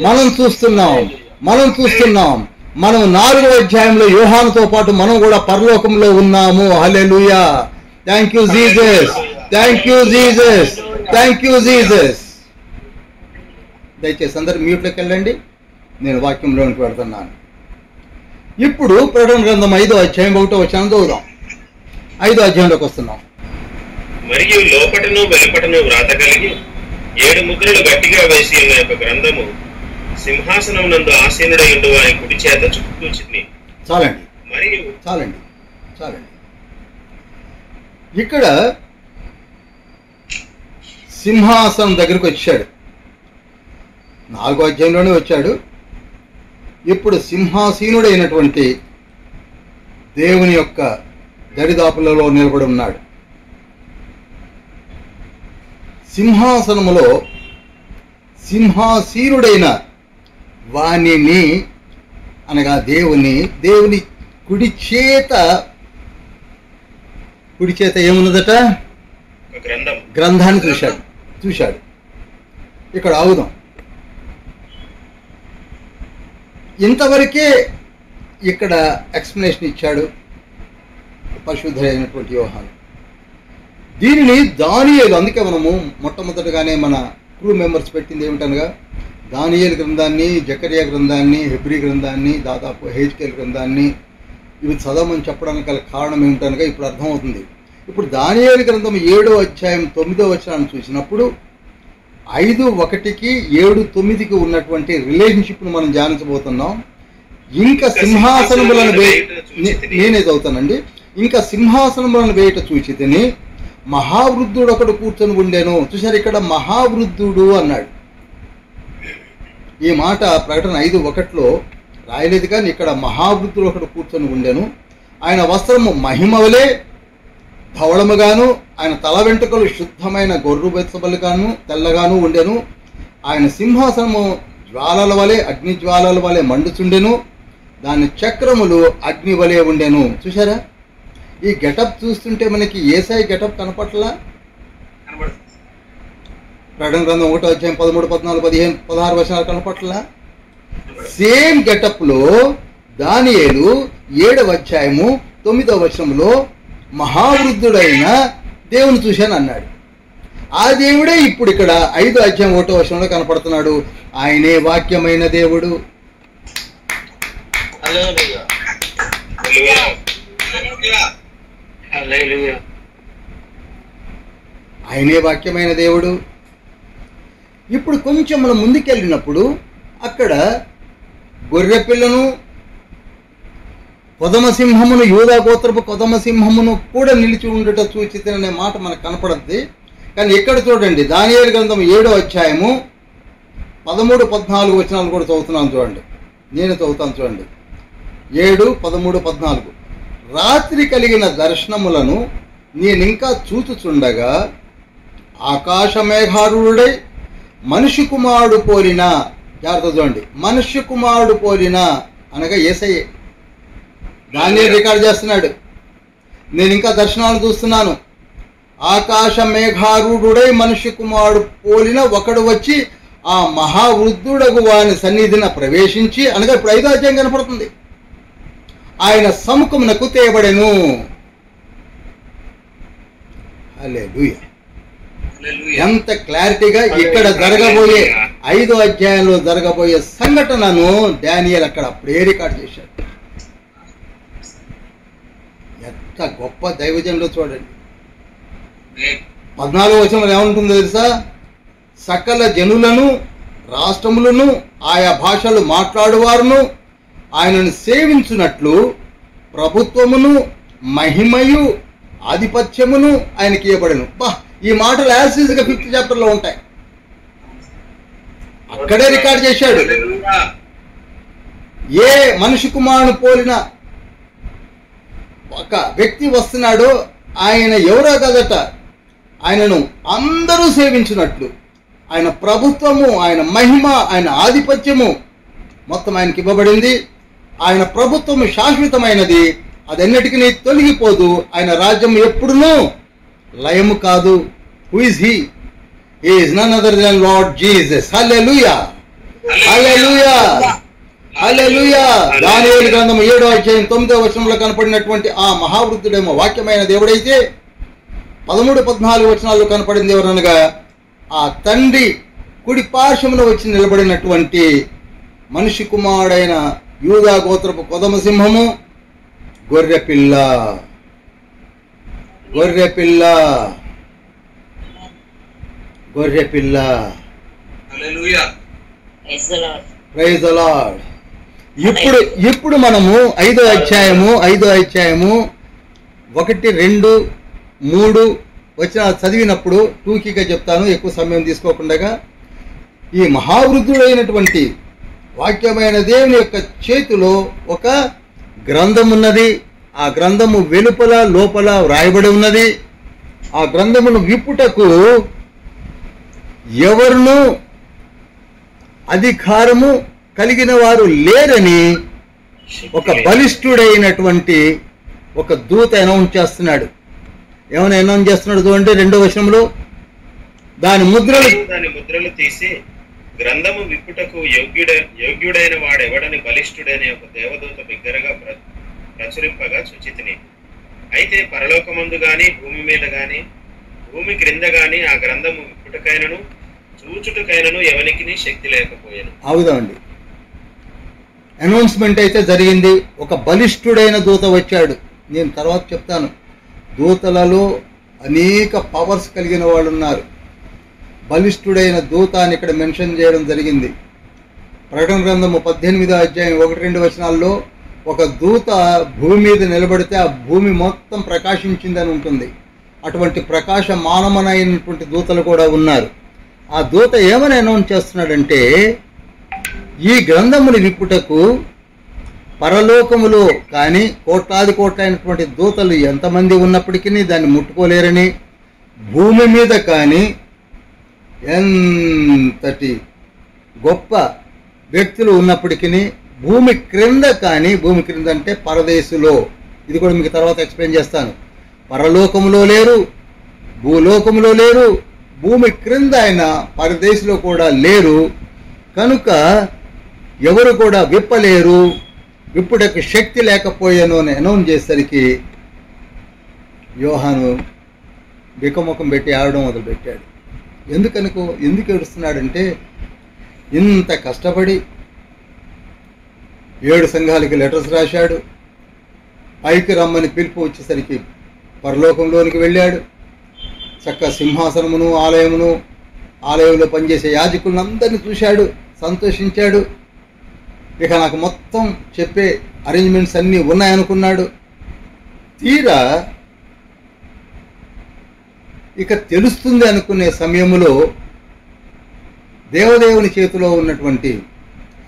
మనం చూస్తున్నాం, మనం చూస్తున్నాం. మనం 4వ అధ్యాయంలో యోహానుతో పాటు మనం కూడా పరలోకంలో ఉన్నాము. Hallelujah. Thank you Jesus, thank you Jesus, thank you Jesus. దయచేసి అందరు మ్యూట్లోకి వెళ్ళండి, నేను వాక్యంలోనికి వెళ్తున్నాను. ఇప్పుడు ప్రకటన గ్రంథం 5వ అధ్యాయం 1వ వచనం చదువుదాం. 5వ అధ్యాయంలోకి వస్తున్నాం. మరియు లోపటను వెలుపటను వ్రాత కలిగి 7 ముద్రలు గట్టిగా వేసి ఉన్న యొక్క గ్రంథము సింహాసనం నందు ఆసీనుడై ఉండు వారి కుడి చేత చుట్టూచింది. చాలండి, మరియు చాలండి, చాలండి. ఇక్కడ సింహాసనం దగ్గరకు వచ్చాడు. 4వ అధ్యాయంలోనే వచ్చాడు. ఇప్పుడు సింహాసీనుడైనటువంటి దేవుని యొక్క దరిదాపులలో నిలబడి ఉన్నాడు. సింహాసనములో సింహాసీనుడైన వాణిని అనగా దేవుని కుడి చేత ఏమున్నదట? గ్రంథాన్ని చూశాడు. ఇక్కడ ఆగుదాం. ఇంతవరకే ఇక్కడ ఎక్స్ప్లెనేషన్ ఇచ్చాడు పరిశుద్ధుడైనటువంటి యోహాను. దీనిని దానియేలు, అందుకే మనము మొట్టమొదటిగానే మన క్రూ మెంబర్స్ పెట్టింది ఏమిటనగా దానియేలు గ్రంథాన్ని, జకరియా గ్రంథాన్ని, హెబ్రీ గ్రంథాన్ని, దాదాపు హెజ్కేల్ గ్రంథాన్ని ఇవి చదవమని చెప్పడానికి గల కారణం ఏమిటనగా ఇప్పుడు అర్థమవుతుంది. ఇప్పుడు దానియేలు గ్రంథం 7వ అధ్యాయం 9వ వచనాన్ని చూసినప్పుడు 5:1కి 7:9కి ఉన్నటువంటి రిలేషన్షిప్ను మనం ధ్యానించబోతున్నాం. ఇంకా సింహాసనములను నేనే చదువుతానండి. ఇంకా సింహాసనములను వేయట చూచితిని, మహావృద్ధుడు ఒకడు కూర్చొని ఉండేను. చూసారు, ఇక్కడ మహావృద్ధుడు అన్నాడు. ఈ మాట ప్రకటన 5:1లో రాయలేదు, కానీ ఇక్కడ మహావృద్ధుడు ఒకడు కూర్చొని ఉండెను. ఆయన వస్త్రము మహిమవలే ధవళముగాను, ఆయన తల వెంట్రుకలు శుద్ధమైన గొర్రు బెచ్చబలుగాను తెల్లగాను ఉండెను. ఆయన సింహాసనము జ్వాలల వలె, అగ్ని జ్వాలల వలె మండుచుండెను. దాని చక్రములు అగ్ని వలె ఉండెను. చూసారా, ఈ గెటప్ చూస్తుంటే మనకి యేసాయి గెటప్ కనపట్లా? ప్రకటన గ్రంథం 1వ అధ్యాయం 13, 14, 15, 16 వచనాలు కనపట్లా? సేమ్ గెటప్లో దానియేలు 7వ అధ్యాయము 9వ వచనంలో మహావృద్ధుడైన దేవుని చూశాను అన్నాడు. ఆ దేవుడే ఇప్పుడు ఇక్కడ 5వ అధ్యాయం 1వ వచనంలో కనపడుతున్నాడు. ఆయనే వాక్యమైన దేవుడు. ఆయనే వాక్యమైన దేవుడు. ఇప్పుడు కొంచెం మనం ముందుకెళ్ళినప్పుడు అక్కడ గొర్రెపిల్లను, కొదమసింహమును, యూదా గోత్రపు కొదమసింహమును కూడా నిలిచి ఉండట సూచితననే మాట మనకు కనపడద్ది. కానీ ఇక్కడ చూడండి, దానియేలు గ్రంథం 7వ అధ్యాయము 13, 14 వచనాలు కూడా చదువుతున్నాను చూడండి. నేను చదువుతాను చూడండి. 7, 13, 14. రాత్రి కలిగిన దర్శనములను నేనింకా చూచుచుండగా ఆకాశ మేఘారుడై మనుష్య కుమారుడు పోలిన, జాగ్రత్త చూడండి, మనుష్య కుమారుడు పోలిన అనగా యేసయ్యే దానియేలు రికార్డ్ చేస్తున్నాడు. నేను ఇంకా దర్శనాలు చూస్తున్నాను. ఆకాశ మేఘారుడై మనుష్య కుమారుడు పోలిన ఒకడు వచ్చి ఆ మహావృద్ధుడగు వాని సన్నిధిన ప్రవేశించి, అనగా ఇప్పుడు 5వ అధ్యాయం కనపడుతుంది, ఆయన సముఖమునకు తేబడెను. హల్లెలూయా. ఎంత క్లారిటీగా ఇక్కడ జరగబోయే 5వ అధ్యాయంలో జరగబోయే సంఘటనను దానియేలు అక్కడ అప్పుడే రికార్డ్ చేశాడు. ఎంత గొప్ప దైవజనులో చూడండి. 14వ వచనంలో ఏముంటుందో తెలుసా? సకల జనులను, రాష్ట్రములను, ఆయా భాషలు మాట్లాడువారును ఆయనను సేవించున్నట్లు ప్రభుత్వమును, మహిమయు, ఆధిపత్యమును ఆయనకి ఇవ్వబడెను. ఈ మాటలు యాసిడ్గా 5th చాప్టర్లో ఉంటాయి. అక్కడే రికార్డ్ చేశాడు. ఏ మనిషి కుమారుని పోలిన ఒక వ్యక్తి వస్తున్నాడో ఆయన ఎవరో కదట, ఆయనను అందరూ సేవించినట్లు ఆయన ప్రభుత్వము, ఆయన మహిమ, ఆయన ఆధిపత్యము మొత్తం ఆయనకి ఇవ్వబడింది. ఆయన ప్రభుత్వము శాశ్వతమైనది, అదన్నిటికీ తొలగిపోదు. ఆయన రాజ్యం ఎప్పుడునూ లయము కాదు. Who is he? He is none other than Lord Jesus. Hallelujah, hallelujah, hallelujah. దానియేలు గ్రంథం 7వ అధ్యాయం 9వ వచనంలో కనపడినటువంటి ఆ మహావృద్ధుడేమో వాక్యమైన దేవుడైతే 13, 14 వచనాల్లో కనపడింది ఎవరనగా ఆ తండ్రి కుడి పార్శ్వమున వచ్చి నిలబడినటువంటి మనిషి కుమారుడైన యూదా గోత్రపు కొదమసింహము, గొర్రెపిల్ల, గొర్రెపిల్ల, గొర్రెపిల్ల. Praise the Lord. ఇప్పుడు మనము 5వ అధ్యాయము 1, 2, 3 వచనాలు చదివినప్పుడు టూకీగా చెప్తాను, ఎక్కువ సమయం తీసుకోకుండా. ఈ మహావృద్ధుడైనటువంటి వాక్యమైన దేవుని యొక్క చేతిలో ఒక గ్రంథం ఉన్నది. ఆ గ్రంథము వెలుపల లోపల వ్రాయబడి ఉన్నది. ఆ గ్రంథమును విప్పుటకు ఎవరును అధికారము కలిగిన వారు లేరని ఒక బలిష్ఠుడైనటువంటి ఒక దూత అనౌన్స్ చేస్తున్నాడు. ఏమైనా అనౌన్స్ చేస్తున్నాడు చూడండి 2వ వచనంలో. దాని ముద్రలు తీసి గ్రంథము విప్పుటకు యోగ్యుడైన వాడెవడని బలిష్ఠుడైన ఒక దేవదూత బిగ్గరగా ప్రచురింపగా సుచితిని. అయితే పరలోకమందు గాని, భూమి మీద గాని, భూమి క్రింద గాని ఆ గ్రంథము విప్పుటకైనను చూచుటకైనను ఎవనికి శక్తి లేకపోయాను. అవుదండి, అనౌన్స్మెంట్ అయితే జరిగింది. ఒక బలిష్ఠుడైన దూత వచ్చాడు. నేను తర్వాత చెప్తాను. దూతలలో అనేక పవర్స్ కలిగిన వాళ్ళు ఉన్నారు. బలిష్ఠుడైన దూత అని ఇక్కడ మెన్షన్ చేయడం జరిగింది. ప్రకటన గ్రంథము 18వ అధ్యాయం 1, 2 వచనాల్లో ఒక దూత భూమి మీద నిలబడితే ఆ భూమి మొత్తం ప్రకాశించిందని ఉంటుంది. అటువంటి ప్రకాశమానమైనటువంటి దూతలు కూడా ఉన్నారు. ఆ దూత ఏమని అనౌన్స్ చేస్తున్నాడంటే, ఈ గ్రంథముని విప్పుటకు పరలోకములో కానీ కోట్లాది కోట్లైనటువంటి దూతలు ఎంతమంది ఉన్నప్పటికీ దాన్ని ముట్టుకోలేరని, భూమి మీద కానీ ఎంతటి గొప్ప వ్యక్తులు ఉన్నప్పటికీ భూమి క్రింద కానీ, భూమి క్రింద అంటే పరదేశులో, ఇది కూడా మీకు తర్వాత ఎక్స్ప్లెయిన్ చేస్తాను, పరలోకములో లేరు, భూలోకములో లేరు, భూమి క్రింద అయిన పరదేశంలో కూడా లేరు. కనుక ఎవరు కూడా విప్పలేరు, విప్పుటకు శక్తి లేకపోయాను అని అనౌన్స్ చేసేసరికి యోహాను బికముఖం పెట్టి ఆడడం మొదలుపెట్టాడు. ఎందుకు ఏడుస్తున్నాడంటే, ఇంత కష్టపడి 7 సంఘాలకి లెటర్స్ రాశాడు. పైకి రమ్మని పిలుపు వచ్చేసరికి పరలోకంలోనికి వెళ్ళాడు. చక్క సింహాసనమును, ఆలయంలో పనిచేసే యాజకులను అందరినీ చూశాడు. సంతోషించాడు. ఇక నాకు మొత్తం చెప్పే అరేంజ్మెంట్స్ అన్నీ ఉన్నాయనుకున్నాడు. తీరా ఇక తెలుస్తుంది అనుకునే సమయంలో దేవదేవుని చేతిలో ఉన్నటువంటి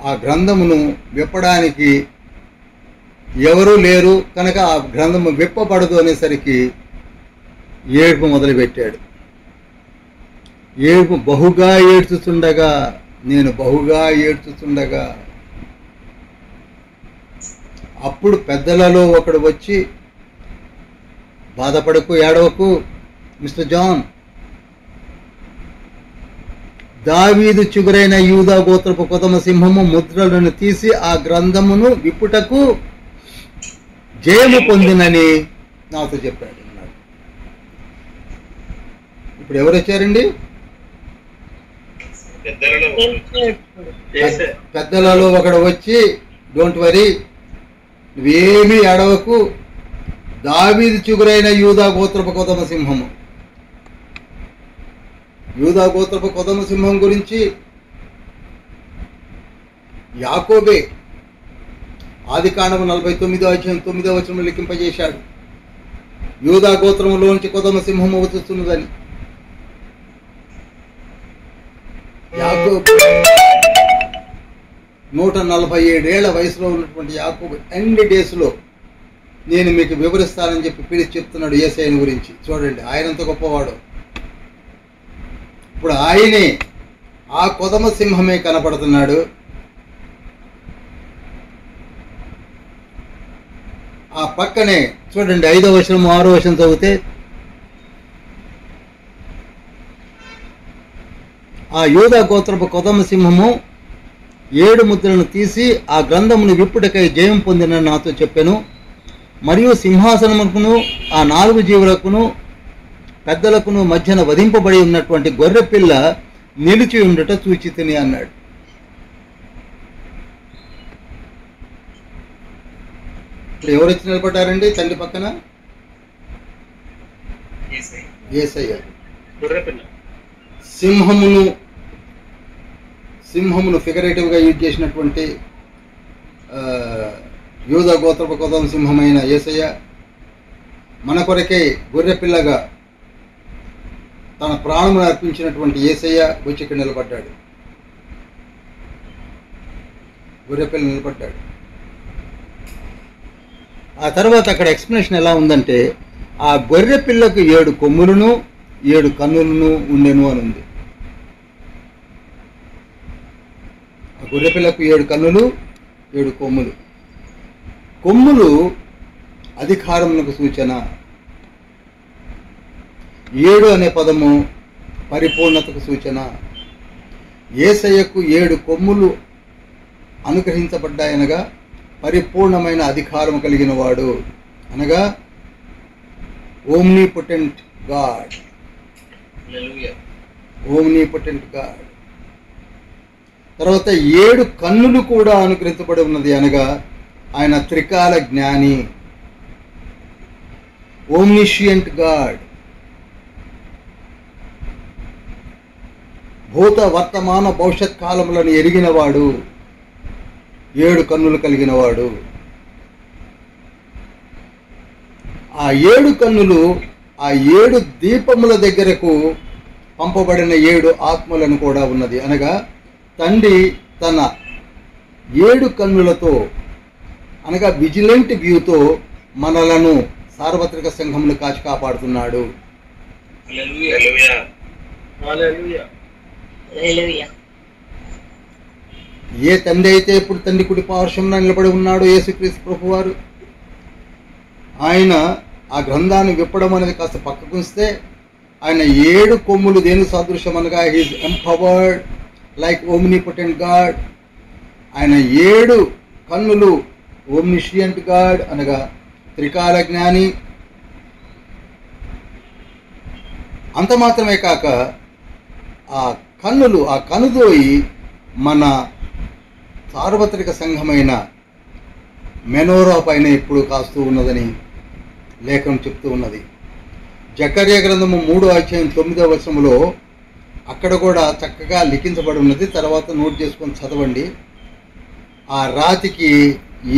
ఆ గ్రంథమును విప్పడానికి ఎవరూ లేరు కనుక ఆ గ్రంథము విప్పబడదు అనేసరికి ఏడుపు మొదలుపెట్టాడు. ఏడుపు బహుగా ఏడ్చుతుండగా, నేను బహుగా ఏడ్చుతుండగా అప్పుడు పెద్దలలో ఒకడు వచ్చి, బాధపడకు, ఏడవకు మిస్టర్ జాన్, దావీదు చిగురైన యూదా గోత్రపు కొదమ సింహము ముద్రలను తీసి ఆ గ్రంథమును విప్పుటకు జయము పొందినని నాతో చెప్పాడు అన్నాడు. ఇప్పుడు ఎవరు వచ్చారండి? పెద్దలలో ఒకడు వచ్చి, డోంట్ వరీ, నువ్వేమీ ఏడవకు, దావీదు చిగురైన యూదా గోత్రపు కొదమ సింహము. యూదా గోత్రపు కొదమ సింహం గురించి యాకోబే ఆదికాండము 49:9 లిఖింపజేశాడు. యూదా గోత్రములోంచి కొదమ సింహము వచ్చుతున్నదని. యాకోబు 147 ఏళ్ల వయసులో ఉన్నటువంటి యాకోబు ఎండ్ డేస్లో నేను మీకు వివరిస్తానని చెప్పి పిలిచి చెప్తున్నాడు యేసయ్యను గురించి. చూడండి, ఆయనంత గొప్పవాడు. ఇప్పుడు ఆయనే ఆ కొదమ సింహమే కనపడుతున్నాడు. ఆ పక్కనే చూడండి, 5వ వచనం 6వ వచనం చదివితే, ఆ యూదా గోత్రపు కొదమ సింహము 7 ముద్రలను తీసి ఆ గ్రంథమును విప్పుటకై జయం పొందిన నాతో చెప్పెను. మరియు సింహాసనముకును ఆ 4 జీవులకును పెద్దలకును మధ్యన వధింపబడి ఉన్నటువంటి గొర్రె పిల్ల నిలిచి ఉండుట చూచితిని అన్నాడు. ఇప్పుడు ఎవరు వచ్చి నిలబడ్డారండి తండ్రి పక్కన? యేసయ్య. సింహమును ఫిగరేటివ్గా యూజ్ చేసినటువంటి యూదా గోత్రపు కొదమ సింహమైన యేసయ్య మన కొరకే గొర్రె పిల్లగా తన ప్రాణమును అర్పించినటువంటి యేసయ్య వచ్చి ఇక్కడ నిలబడ్డాడు. గొర్రె పిల్ల నిలబడ్డాడు. ఆ తర్వాత అక్కడ ఎక్స్ప్లెనేషన్ ఎలా ఉందంటే, ఆ గొర్రె పిల్లకు 7 కొమ్ములను 7 కన్నులను ఉండెను అని ఉంది. ఆ గొర్రె పిల్లకు 7 కన్నులు 7 కొమ్ములు. కొమ్ములు అధికారములకు సూచన. 7 అనే పదము పరిపూర్ణతకు సూచన. యేసయ్యకు 7 కొమ్ములు అనుగ్రహించబడ్డాయనగా పరిపూర్ణమైన అధికారం కలిగిన వాడు, అనగా ఓమ్నిపోటెంట్ గాడ్. Omnipotent God. తర్వాత 7 కన్నులు కూడా అనుగ్రహించబడి ఉన్నది, అనగా ఆయన త్రికాల జ్ఞాని, ఓమ్నిషియంట్ గాడ్. భూత వర్తమాన భవిష్యత్ కాలములను ఎరిగినవాడు, 7 కన్నులు కలిగిన వాడు. ఆ 7 కన్నులు ఆ 7 దీపముల దగ్గరకు పంపబడిన 7 ఆత్మలను కూడా ఉన్నది, అనగా తండ్రి తన 7 కన్నులతో, అనగా విజిలెంట్ వ్యూతో మనలను సార్వత్రిక సంఘమును కాచి కాపాడుతున్నాడు. ఏ తండ్రి అయితే ఇప్పుడు తండ్రి కుడి పార్శ్వమున నిలబడి ఉన్నాడు యేసుక్రీస్తు ప్రభువారు, ఆయన ఆ గ్రంథాన్ని విప్పడం అనేది కాస్త పక్కకు ఉంచితే, ఆయన 7 కొమ్ములు దేని సాదృశ్యం అనగా he's empowered like omnipotent God. ఆయన 7 కన్నులు ఓమ్నిషియంట్ గాడ్, అనగా త్రికాల జ్ఞాని. అంత మాత్రమే కాక ఆ కన్నులు, ఆ కనుదోయి మన సార్వత్రిక సంఘమైన మెనోరా పైన ఎప్పుడు కాస్తూ ఉన్నదని లేఖనం చెప్తూ ఉన్నది. జకర్యా గ్రంథము 3వ అధ్యాయం 9వ వచనములో అక్కడ కూడా చక్కగా లిఖించబడి ఉన్నది. తర్వాత నోట్ చేసుకొని చదవండి. ఆ రాతికి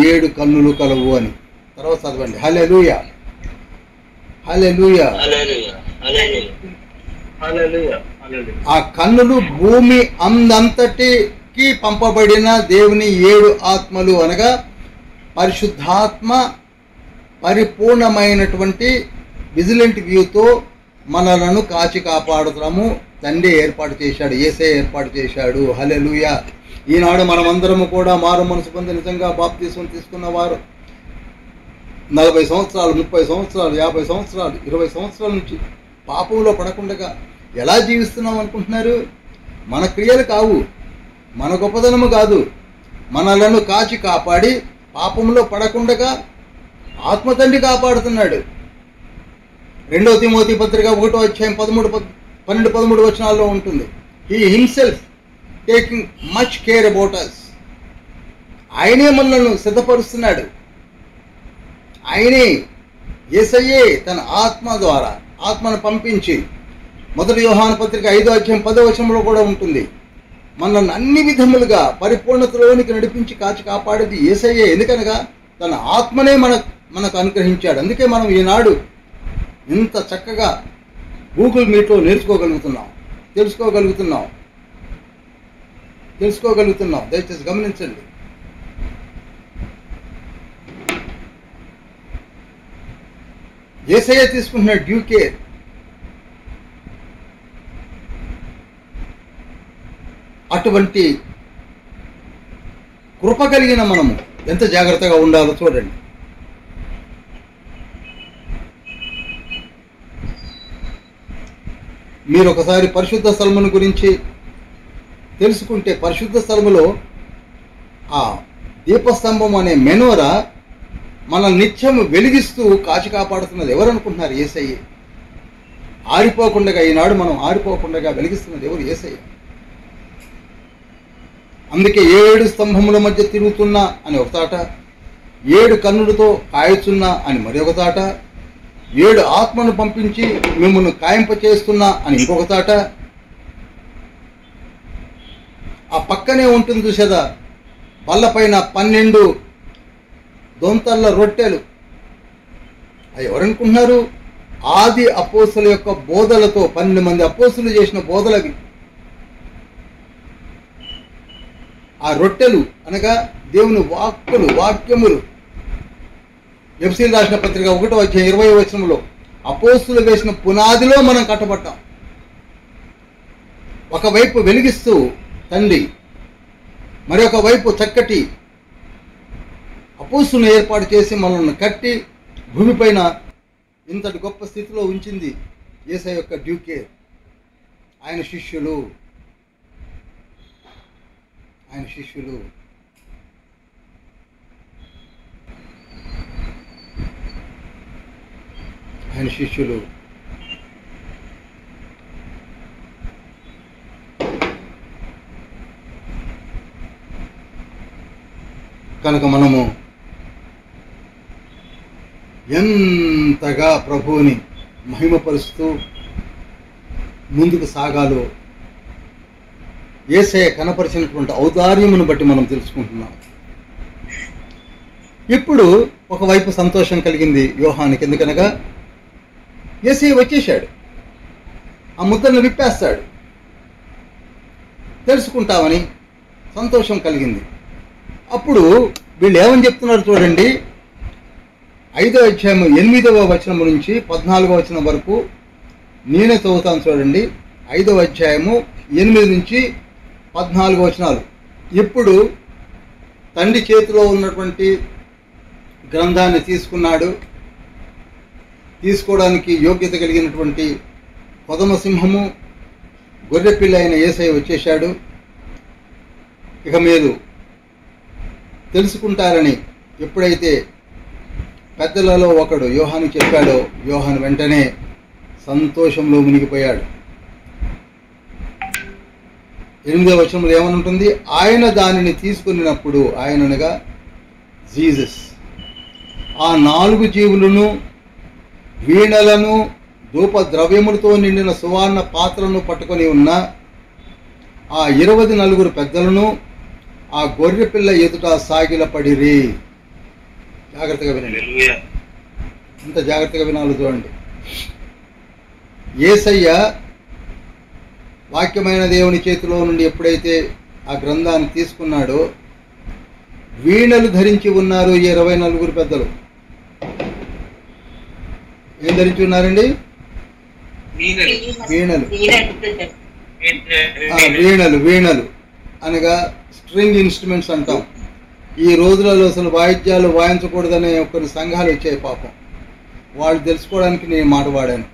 7 కన్నులు కలవు అని. తర్వాత చదవండి. హల్లెలూయా, హల్లెలూయా. ఆ కన్నులు భూమి అందంతటికి పంపబడిన దేవుని 7 ఆత్మలు, అనగా పరిశుద్ధాత్మ పరిపూర్ణమైనటువంటి విజిలెంట్ వ్యూతో మనలను కాచి కాపాడుతాము. తండ్రి ఏర్పాటు చేశాడు, యేసయ్య ఏర్పాటు చేశాడు. హల్లెలూయా. ఈనాడు మనమందరము కూడా మారు మనసు పొంది నిజంగా బాప్తిస్మం తీసుకున్నవారు 40 సంవత్సరాలు, 30 సంవత్సరాలు, 50 సంవత్సరాలు, 20 సంవత్సరాల నుంచి పాపంలో పడకుండా ఎలా జీవిస్తున్నాం అనుకుంటున్నారు? మన క్రియలు కావు, మన గొప్పదనము కాదు. మనలను కాచి కాపాడి పాపంలో పడకుండా ఆత్మతండ్రి కాపాడుతున్నాడు. 2 తిమోతి పత్రిక 1వ అధ్యాయం 12-13 వచనాల్లో ఉంటుంది. He himself taking much care about us. ఆయనే మనల్ని సిద్ధపరుస్తున్నాడు. ఆయనే, యేసయ్యే తన ఆత్మ ద్వారా, ఆత్మను పంపించి, 1 యోహాను పత్రిక 5వ అధ్యాయం 10వ వచనంలో కూడా ఉంటుంది, మనల్ని అన్ని విధములుగా పరిపూర్ణతలోనికి నడిపించి కాచి కాపాడేది యేసయ్యే. ఎందుకనగా తన ఆత్మనే మనకు అనుగ్రహించాడు. అందుకే మనం ఈనాడు ఇంత చక్కగా గూగుల్ మీట్లో తెలుసుకోగలుగుతున్నాం. దయచేసి గమనించండి. యేసయ్య తీసుకుంటున్న డ్యూ కేర్. అటువంటి కృప కలిగిన మనము ఎంత జాగ్రత్తగా ఉండాలో చూడండి. మీరు ఒకసారి పరిశుద్ధ స్థలమును గురించి తెలుసుకుంటే, పరిశుద్ధ స్థలములో ఆ దీపస్తంభం అనే మెనోరా మన నిత్యం వెలిగిస్తూ కాచి కాపాడుతున్నది ఎవరనుకుంటున్నారు? యేసయ్య. ఆరిపోకుండా, ఈనాడు మనం ఆరిపోకుండా వెలిగిస్తున్నది ఎవరు? యేసయ్య. అందుకే 7 స్తంభముల మధ్య తిరుగుతున్నా అని ఒక తాట, 7 కన్నులతో కాయుచున్నా అని మరి ఒక తాట, 7 ఆత్మను పంపించి మిమ్మల్ని కాయింపచేస్తున్నా అని ఇంకొక తాట. ఆ పక్కనే ఉంటుంది చూసేదా, బల్లపైన 12 దొంతల్ల రొట్టెలు. అవి ఎవరనుకుంటున్నారు? ఆది అపోస్తుల యొక్క బోధలతో, 12 మంది అపోస్తులు చేసిన బోధలవి. ఆ రొట్టెలు అనగా దేవుని వాక్యములు. ఎఫ్సీలు రాసిన పత్రిక 1వ అధ్యాయం 20వ వచనంలో అపోస్తులు వేసిన పునాదిలో మనం కట్టబడ్డాం. ఒకవైపు వెలిగిస్తూ తండ్రి, మరొక వైపు చక్కటి అపోస్తులను ఏర్పాటు చేసి మనల్ని కట్టి భూమిపైన ఇంతటి గొప్ప స్థితిలో ఉంచింది యేసయ్య యొక్క డ్యూ కేర్. ఆయన శిష్యులు. కనుక మనము ఎంతగా ప్రభువుని మహిమపరుస్తూ ముందుకు సాగాలో యేసయ్య కనపరిచినటువంటి ఔదార్యమును బట్టి మనం తెలుసుకుంటున్నాం. ఇప్పుడు ఒకవైపు సంతోషం కలిగింది యోహానికి. ఎందుకనగా యేసయ్య వచ్చేశాడు, ఆ ముద్రను విప్పేస్తాడు, తెలుసుకుంటామని సంతోషం కలిగింది. అప్పుడు వీళ్ళు ఏమని చెప్తున్నారు చూడండి. 5వ అధ్యాయం 8వ వచనం నుంచి 14వ వచనం వరకు నేనే చదువుతాను చూడండి. 5వ అధ్యాయము 8 నుంచి 14 వచనాలు. ఇప్పుడు తండ్రి చేతిలో ఉన్నటువంటి గ్రంథాన్ని తీసుకున్నాడు. తీసుకోవడానికి యోగ్యత కలిగినటువంటి కొదమ సింహము, గొర్రెపిల్ల అయిన యేసయ్య వచ్చేశాడు. ఇక మీరు తెలుసుకుంటారని ఎప్పుడైతే పెద్దలలో ఒకడు యోహాను చెప్పాడో, యోహాను వెంటనే సంతోషంలో మునిగిపోయాడు. 8వ వచనంలో ఏమనుంటుంది? ఆయన దానిని తీసుకున్నప్పుడు, ఆయననగా జీసస్, ఆ 4 జీవులను, వీణలను, ధూప ద్రవ్యములతో నిండిన సువర్ణ పాత్రను పట్టుకొని ఉన్న ఆ 24 పెద్దలను ఆ గొర్రె పిల్ల ఎదుట సాగిలపడిరి. జాగ్రత్తగా వినండి, హల్లెలూయా. ఇంత జాగ్రత్తగా వినాలి చూడండి. యేసయ్య వాక్యమైన దేవుని చేతిలో నుండి ఎప్పుడైతే ఆ గ్రంథాన్ని తీసుకున్నాడో వీణలు ధరించి ఉన్నారు ఈ 24 పెద్దలు. ఏం ధరించి ఉన్నారండి? వీణలు. వీణలు అనగా స్ట్రింగ్ ఇన్స్ట్రుమెంట్స్ అంటాం. ఈ రోజులలో అసలు వాయిద్యాలు వాయించకూడదనే కొన్ని సంఘాలు వచ్చాయి పాపం. వాళ్ళు తెలుసుకోవడానికి నేను మాట వాడాను.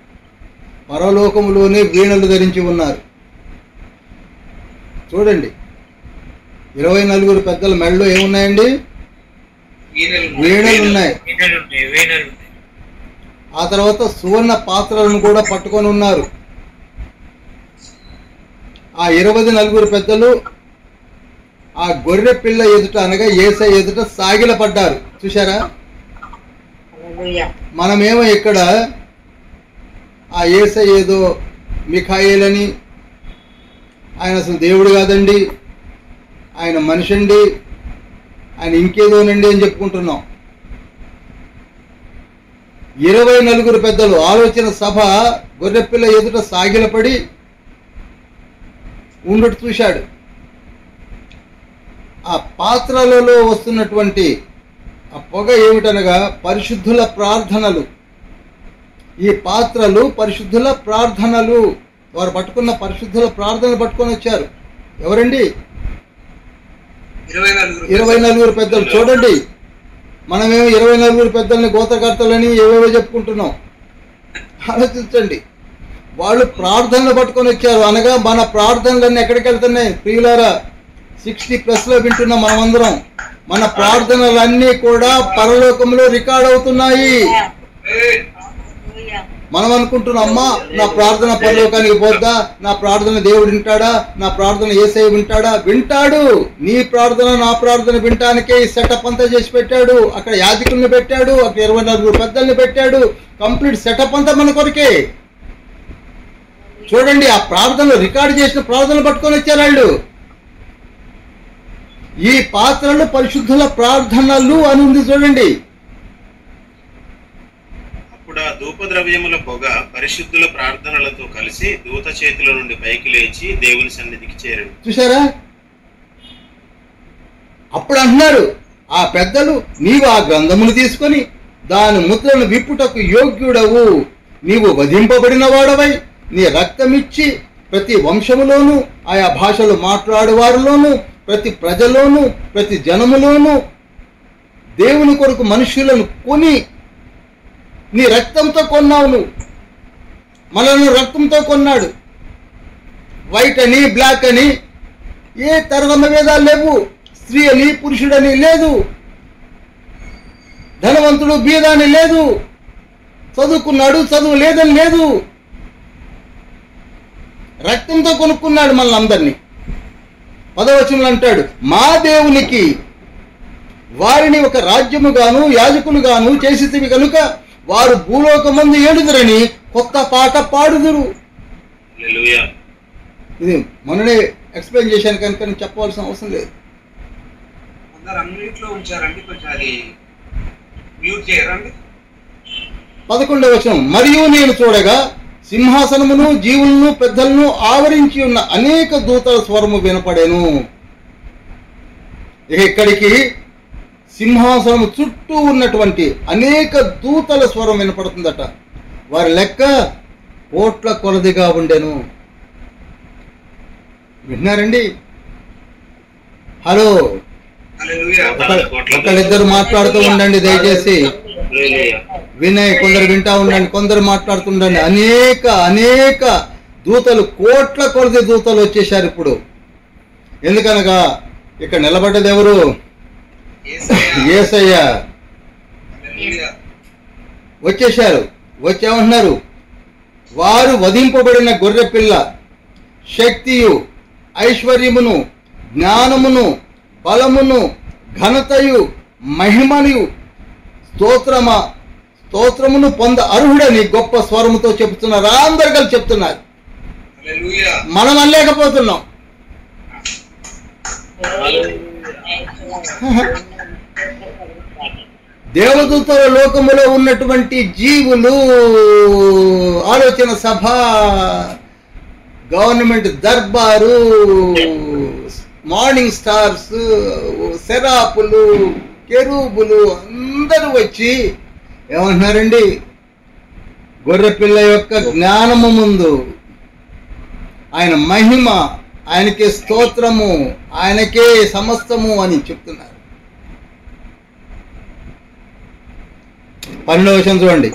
పరలోకములోనే వీణలు ధరించి ఉన్నారు. చూడండి, 24 పెద్దల మెడలో ఏమున్నాయండి? వీణలు ఉన్నాయి. ఆ తర్వాత సువర్ణ పాత్రలను కూడా పట్టుకొని ఉన్నారు. ఆ 24 పెద్దలు ఆ గొర్రె పిల్ల ఎదుట అనగా యేసయ్య ఎదుట సాగిలపడ్డారు. చూశారా? మనమేమో ఇక్కడ ఆ యేసయ్య ఏదో మిఖాయేలని, ఆయన అసలు దేవుడు కాదండి, ఆయన మనిషి అండి, ఆయన ఇంకేదోనండి అని చెప్పుకుంటున్నాం. 24 పెద్దలు ఆలోచన సభ గొర్రెపిల్ల ఎదుట సాగిలపడి ఉండుట చూశాడు. ఆ పాత్రలలో వస్తున్నటువంటి ఆ పొగ ఏమిటనగా పరిశుద్ధుల ప్రార్థనలు. ఈ పాత్రలు పరిశుద్ధుల ప్రార్థనలు. వారు పట్టుకున్న పరిశుద్ధుల ప్రార్థనలు పట్టుకొని వచ్చారు. ఎవరండి? 24 పెద్దలు. చూడండి, మనమేమో 24 పెద్దల్ని గోత్రకర్తలని ఏవేవో చెప్పుకుంటున్నాం. ఆలోచించండి, వాళ్ళు ప్రార్థనలు పట్టుకొని వచ్చారు. అనగా మన ప్రార్థనలన్నీ ఎక్కడికి వెళ్తున్నాయి ప్రియులారా? 60+ వింటున్నాం మనమందరం. మన ప్రార్థనలన్నీ కూడా పరలోకంలో రికార్డ్ అవుతున్నాయి. మనం అనుకుంటున్నాం, అమ్మా నా ప్రార్థన పరలోకానికి పోద్దా, నా ప్రార్థన దేవుడు వింటాడా, నా ప్రార్థన యేసయ్య వింటాడా? వింటాడు. నీ ప్రార్థన నా ప్రార్థన వింటానికే ఈ సెటప్ అంతా చేసి పెట్టాడు. అక్కడ యాజకుల్ని పెట్టాడు, అక్కడ 24 పెద్దల్ని పెట్టాడు. కంప్లీట్ సెటప్ అంతా మన కొరకే. చూడండి, ఆ ప్రార్థనలు రికార్డు చేసిన ప్రార్థనలు పట్టుకొని వచ్చారు వాళ్ళు. ఈ పాత్రలు పరిశుద్ధుల ప్రార్థనలు అని ఉంది చూడండి. అప్పుడు ఆ ధూపద్రవ్యముల పొగ పరిశుద్ధుల ప్రార్థనలతో కలిసి దూత చేతుల నుండి పైకి లేచి దేవుని సన్నిధికి చేరాడు. చూసారా? అప్పుడు అంటున్నారు ఆ పెద్దలు, నీవు ఆ గ్రంథమును తీసుకొని దాని ముద్రను విప్పుటకు యోగ్యుడవు, నీవు వధింపబడిన వాడవై నీ రక్తమిచ్చి ప్రతి వంశములోను ఆయా భాషలు మాట్లాడు వారిలోను ప్రతి ప్రజలోను ప్రతి జనములోను దేవుని కొరకు మనుషులను కొని నీ రక్తంతో కొన్నావు. నువ్వు మనల్ని రక్తంతో కొన్నాడు. వైట్ అని బ్లాక్ అని ఏ తరగమ భేదాలు లేవు. స్త్రీ అని పురుషుడని లేదు. ధనవంతుడు బీదాని లేదు. చదువుకున్నాడు చదువు లేదని లేదు. రక్తంతో కొనుక్కున్నాడు మనల్ని అందరినీ. 10వ వచనంలో అంటాడు, మా దేవునికి వారిని ఒక రాజ్యముగాను యాజకులుగాను చేసితివి కనుక వారు భూలోకమందు ఏడుదురని కొత్త పాట పాడుదురు. హల్లెలూయా. ఇది మొన్ననే ఎక్స్ప్లెయిన్ చేశాను కనుక నేను చెప్పవలసిన అవసరం లేదు. అన్నింటిలో ఉంచారండి, కొంచెం అది మ్యూట్ చేయరండి. 11వ వచనం, మరియు నేను చూడగా సింహాసనమును జీవులను పెద్దలను ఆవరించి ఉన్న అనేక దూతల స్వరము వినపడేను. ఇక్కడికి సింహాసనము చుట్టూ ఉన్నటువంటి అనేక దూతల స్వరం వినపడుతుందట. వారి లెక్క కోట్ల కొలదిగా ఉండెను. విన్నారండి? హలో, ఒకళ్ళిద్దరు మాట్లాడుతూ ఉండండి దయచేసి. వినయ్, కొందరు వింటా ఉండండి, కొందరు మాట్లాడుతుండండి. అనేక దూతలు, కోట్ల కొలది దూతలు వచ్చేసారు ఇప్పుడు. ఎందుకనగా ఇక్కడ నిలబడ్డది ఎవరు? యేసయ్య. వచ్చేశారు. వచ్చేమంటున్నారు, వారు వధింపబడిన గొర్రె పిల్ల శక్తియు ఐశ్వర్యమును జ్ఞానమును బలమును ఘనతయు మహిమయు స్తోత్రమును పొంద అర్హుడని గొప్ప స్వరముతో చెప్తున్నారు. అందరు కలిసి చెప్తున్నారు. మనం అనలేకపోతున్నాం. దేవదూతల లోకములో ఉన్నటువంటి జీవులు, ఆలోచన సభ, గవర్నమెంట్ దర్బారు, మార్నింగ్ స్టార్స్, సెరాపులు, కెరూబులు అందరూ వచ్చి ఏమంటున్నారండి? గొర్రెపిల్ల యొక్క జ్ఞానము ముందు, ఆయన మహిమ, ఆయనకే స్తోత్రము, ఆయనకే సమస్తము అని చెప్తున్నారు. 12వ వచనం చూడండి.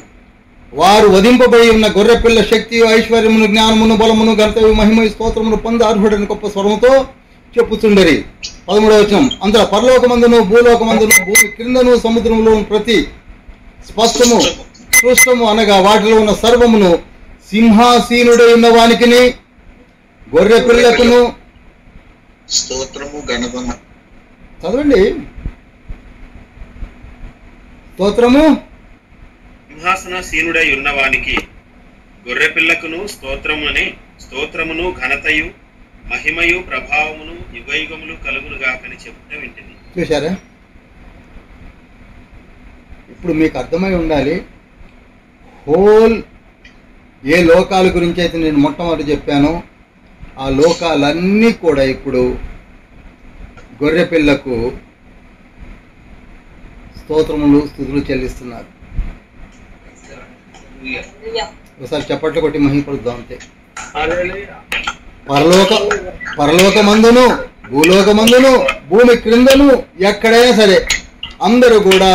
వారు వధింపబడి ఉన్న గొర్రెపిల్ల శక్తి, ఐశ్వర్యమును, జ్ఞానమును, బలమును, ఘనతయు, మహిమయు, స్తోత్రమును పొంది అర్హుడని గొప్ప స్వరముతో చెప్పుచుండరి. 13వ వచనం. అంతటా పరలోకమందును, భూలోకమందును, భూమి క్రిందను, సముద్రంలో ప్రతి స్పష్టము, సృష్టము అనగా వాటిలో ఉన్న సర్వమును సింహాసీనుడై ఉన్న వానికిని, గొర్రె పిల్లకును స్తోత్రము ఘనతము. చదవండి. స్తోత్రము సింహాసనసీనుడై ఉన్నవానికి, గొర్రె పిల్లకును స్తోత్రమును ఘనతయు మహిమయు ప్రభావమును యుగయుగములు కలుగును గాకని చెప్పుట వింటిని. చూశారా? ఇప్పుడు మీకు అర్థమై ఉండాలి, హోల్ ఏ లోకాల గురించి అయితే నేను మొట్టమొదటి చెప్పానో ఆ లోకాలన్నీ కూడా ఇప్పుడు గొర్రెపిల్లకు స్తోత్రములు, స్తుతులు చెల్లిస్తున్నారు. ఒకసారి చప్పట్లు కొట్టి మహిమపడుద్దాం అంతే. పరలోకమందును, భూలోకమందును, భూమి క్రిందను ఎక్కడైనా సరే అందరూ కూడా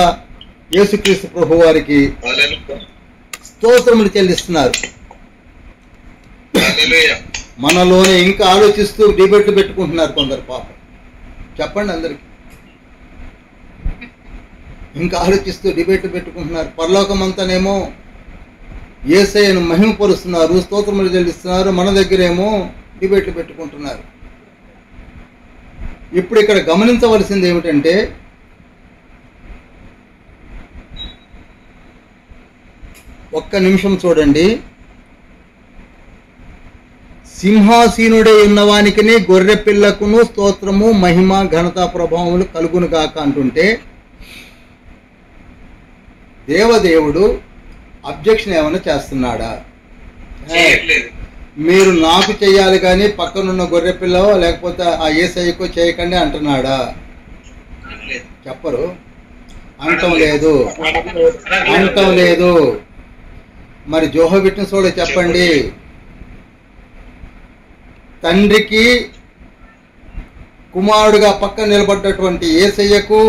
యేసుక్రీస్తు ప్రభు వారికి స్తోత్రములు చెల్లిస్తున్నారు. మనలోనే ఇంకా ఆలోచిస్తూ డిబేట్లు పెట్టుకుంటున్నారు కొందరు. పాపం చెప్పండి అందరికి. ఇంకా ఆలోచిస్తూ డిబేట్లు పెట్టుకుంటున్నారు. పరలోకమంతానేమో యేసయ్యను మహిమపరుస్తున్నారు, స్తోత్రములు చెల్లిస్తున్నారు. మన దగ్గరేమో డిబేట్లు పెట్టుకుంటున్నారు. ఇప్పుడు ఇక్కడ గమనించవలసింది ఏమిటంటే, ఒక్క నిమిషం చూడండి. సింహాసీనుడై ఉన్నవానికిని, గొర్రె పిల్లకును స్తోత్రము, మహిమ, ఘనత, ప్రభావములు కలుగును గాక అంటుంటే, దేవదేవుడు అబ్జెక్షన్ ఏమైనా చేస్తున్నాడా? మీరు నాకు చెయ్యాలి కానీ పక్కనున్న గొర్రె పిల్లవో లేకపోతే ఆ యేసయ్యకో చేయకండి అంటున్నాడా? చెప్పరు. అంటం లేదు. మరి జోహో విట్నెస్ కూడా చెప్పండి. తండ్రికి కుమారుడుగా పక్కన నిలబడ్డటువంటి యేసయ్యకు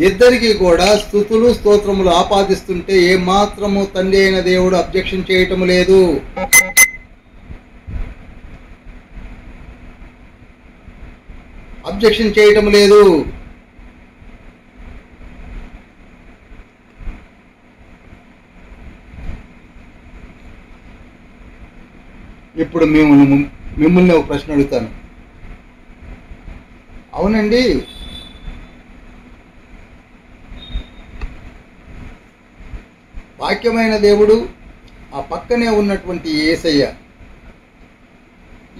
ఇద్దరికి కూడా స్తుతులు, స్తోత్రములు ఆపాదిస్తుంటే ఏమాత్రము తండ్రి అయిన దేవుడు అబ్జెక్షన్ చేయటం లేదు. అబ్జెక్షన్ చేయటం లేదు. ఇప్పుడు మిమ్మల్ని ఒక ప్రశ్న అడుగుతాను. అవునండి, వాక్యమైన దేవుడు ఆ పక్కనే ఉన్నటువంటి యేసయ్య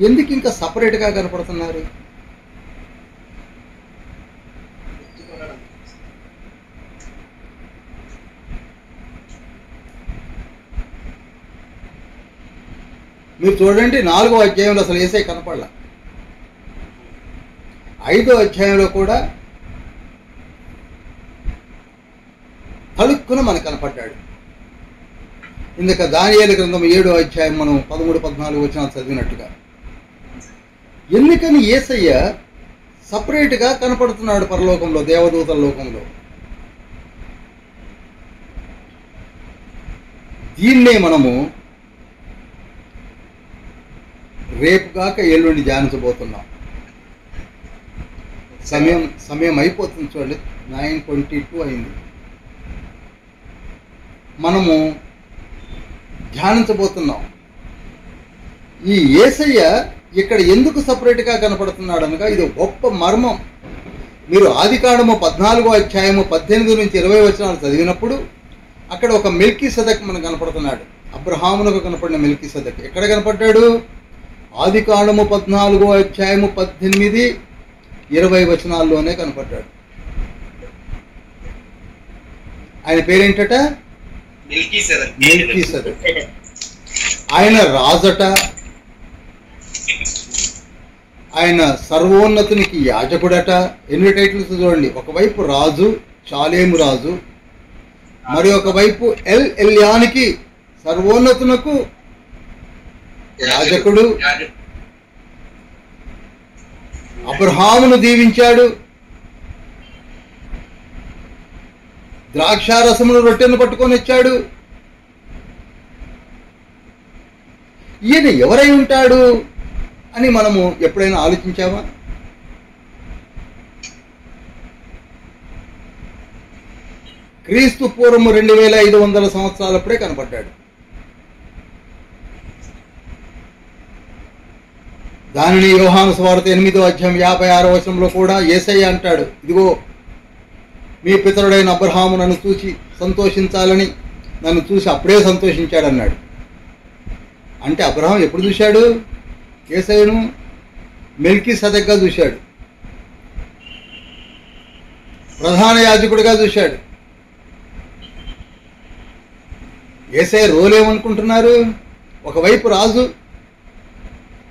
ఎందుకు ఇంకా సపరేట్గా కనపడుతున్నారు? మీరు చూడండి, 4వ అధ్యాయంలో అసలు యేసయ్య కనపడలా. 5వ అధ్యాయంలో కూడా తలుక్కున మనకు కనపడ్డాడు. ఇందుక దానియేలు గ్రంథం 7వ అధ్యాయం మనం 13-14 వచనాలు చదివినట్టుగా. ఎందుకని యేసయ్య సపరేట్గా కనపడుతున్నాడు పరలోకంలో, దేవదూతల లోకంలో? దీన్నే మనము రేపు కాక ఎల్లుండి ధ్యానించబోతున్నాం. సమయం అయిపోతుంది చూడండి, 9:22 అయింది. మనము ధ్యానించబోతున్నాం. ఈ యేసయ్య ఇక్కడ ఎందుకు సపరేట్గా కనపడుతున్నాడు అనగా ఇది గొప్ప మర్మం. మీరు ఆదికాండము 14వ అధ్యాయము 18 నుంచి 20 వచనాలు చదివినప్పుడు అక్కడ ఒక మెల్కీసెదెకు మనకు కనపడుతున్నాడు. అబ్రహామునకు కనపడిన మెల్కీసెదెకు ఎక్కడ కనపడ్డాడు? ఆదికాండము 14వ అధ్యాయము 18 20 వచనాల్లోనే కనపడ్డాడు. ఆయన పేరేంటట? మెల్కీసెదెక్. ఆయన రాజట, ఆయన సర్వోన్నతునికి యాజకుడట. ఎన్ని టైటిల్స్ చూడండి, ఒకవైపు రాజు, షాలేము రాజు, మరి ఒకవైపు ఎల్యానికి సర్వోన్నతునకు యాజకుడు. అబ్రహామును దీవించాడు, ద్రాక్షారసమును రొట్టెను పట్టుకొని వచ్చాడు. ఈయన ఎవరై ఉంటాడు అని మనము ఎప్పుడైనా ఆలోచించామా? క్రీస్తు పూర్వము 2500 సంవత్సరాలప్పుడే కనపడ్డాడు. దానిని యోహాను సువార్త 8వ అధ్యాయం 56వ వచనంలో కూడా యేసయ్య అంటాడు, ఇదిగో మీ పితరుడైన అబ్రహాము నన్ను చూసి సంతోషించాలని నన్ను చూసి అప్పుడే సంతోషించాడు అన్నాడు. అంటే అబ్రహాం ఎప్పుడు చూశాడు? యేసయ్యను మెల్కీసెదెక్గా చూశాడు, ప్రధాన యాజకుడిగా చూశాడు. యేసయ్య రోల్ ఏమనుకుంటున్నారు? ఒకవైపు రాజు,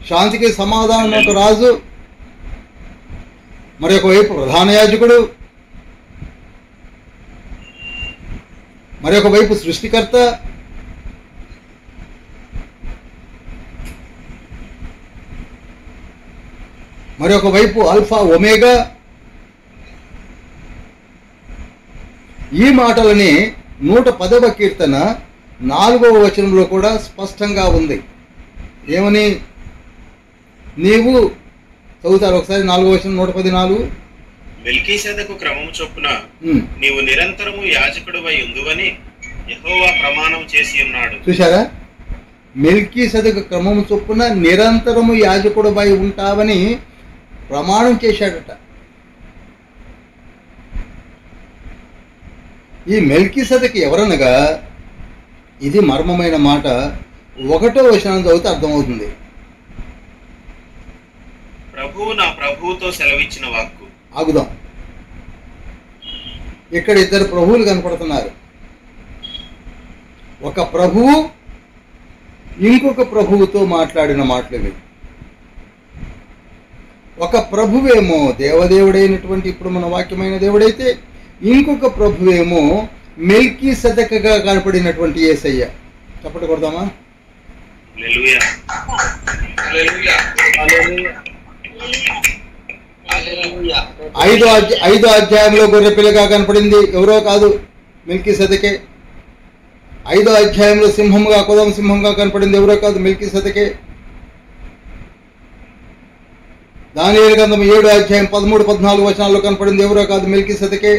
శాంతికి సమాధానం ఒక రాజు, మరి ఒకవైపు ప్రధాన యాజకుడు, మరి ఒకవైపు సృష్టికర్త. మరి ఒకవైపు ఆల్ఫా ఒమేగా. ఈ మాటలని 110వ కీర్తన 4వ వచనంలో కూడా స్పష్టంగా ఉంది. ఏమని? నీవు చదువుతారు ఒకసారి 4వ వచనం 114. మెల్కీసెదెకు క్రమము చొప్పున నీవు నిరంతరము యాజకుడివై ఉందువని యెహోవా ప్రమాణం చేసి ఉన్నాడు. చూశారా? మెల్కీసెదెకు క్రమము చొప్పున నిరంతరము యాజకుడివై ఉంటావని ప్రమాణం చేశాడట. ఈ మెల్కీసెదెకు ఎవరనగా, ఇది మర్మమైన మాట. 1వ వచనం చదివితే అర్థమవుతుంది. ప్రభువు నా ప్రభువుతో సెలవిచ్చిన వాక్కు. ఆగుదాం. ఇక్కడ ఇద్దరు ప్రభువులు కనపడుతున్నారు. ఒక ప్రభువు ఇంకొక ప్రభువుతో మాట్లాడిన మాటలు ఇవి. ఒక ప్రభువేమో దేవదేవుడైనటువంటి ఇప్పుడు మన వాక్యమైన దేవుడైతే, ఇంకొక ప్రభువేమో మెల్కీసెదెక్గా కనపడినటువంటి యేసయ్య. చప్పటి కొడదామా? హల్లెలూయా. హల్లెలూయా. హల్లెలూయా. 5వ అధ్యాయంలో గొర్రెపిల్లగా కనపడింది ఎవరో కాదు, మెల్కీసెదెకే. 5వ అధ్యాయంలో సింహంగా, కొదమ సింహంగా కనపడింది ఎవరో కాదు, మెల్కీసెదెకే. దానియేలు గ్రంథం 7వ అధ్యాయం 13-14 వచనాల్లో కనపడింది ఎవరో కాదు, మెల్కీసెదెకే.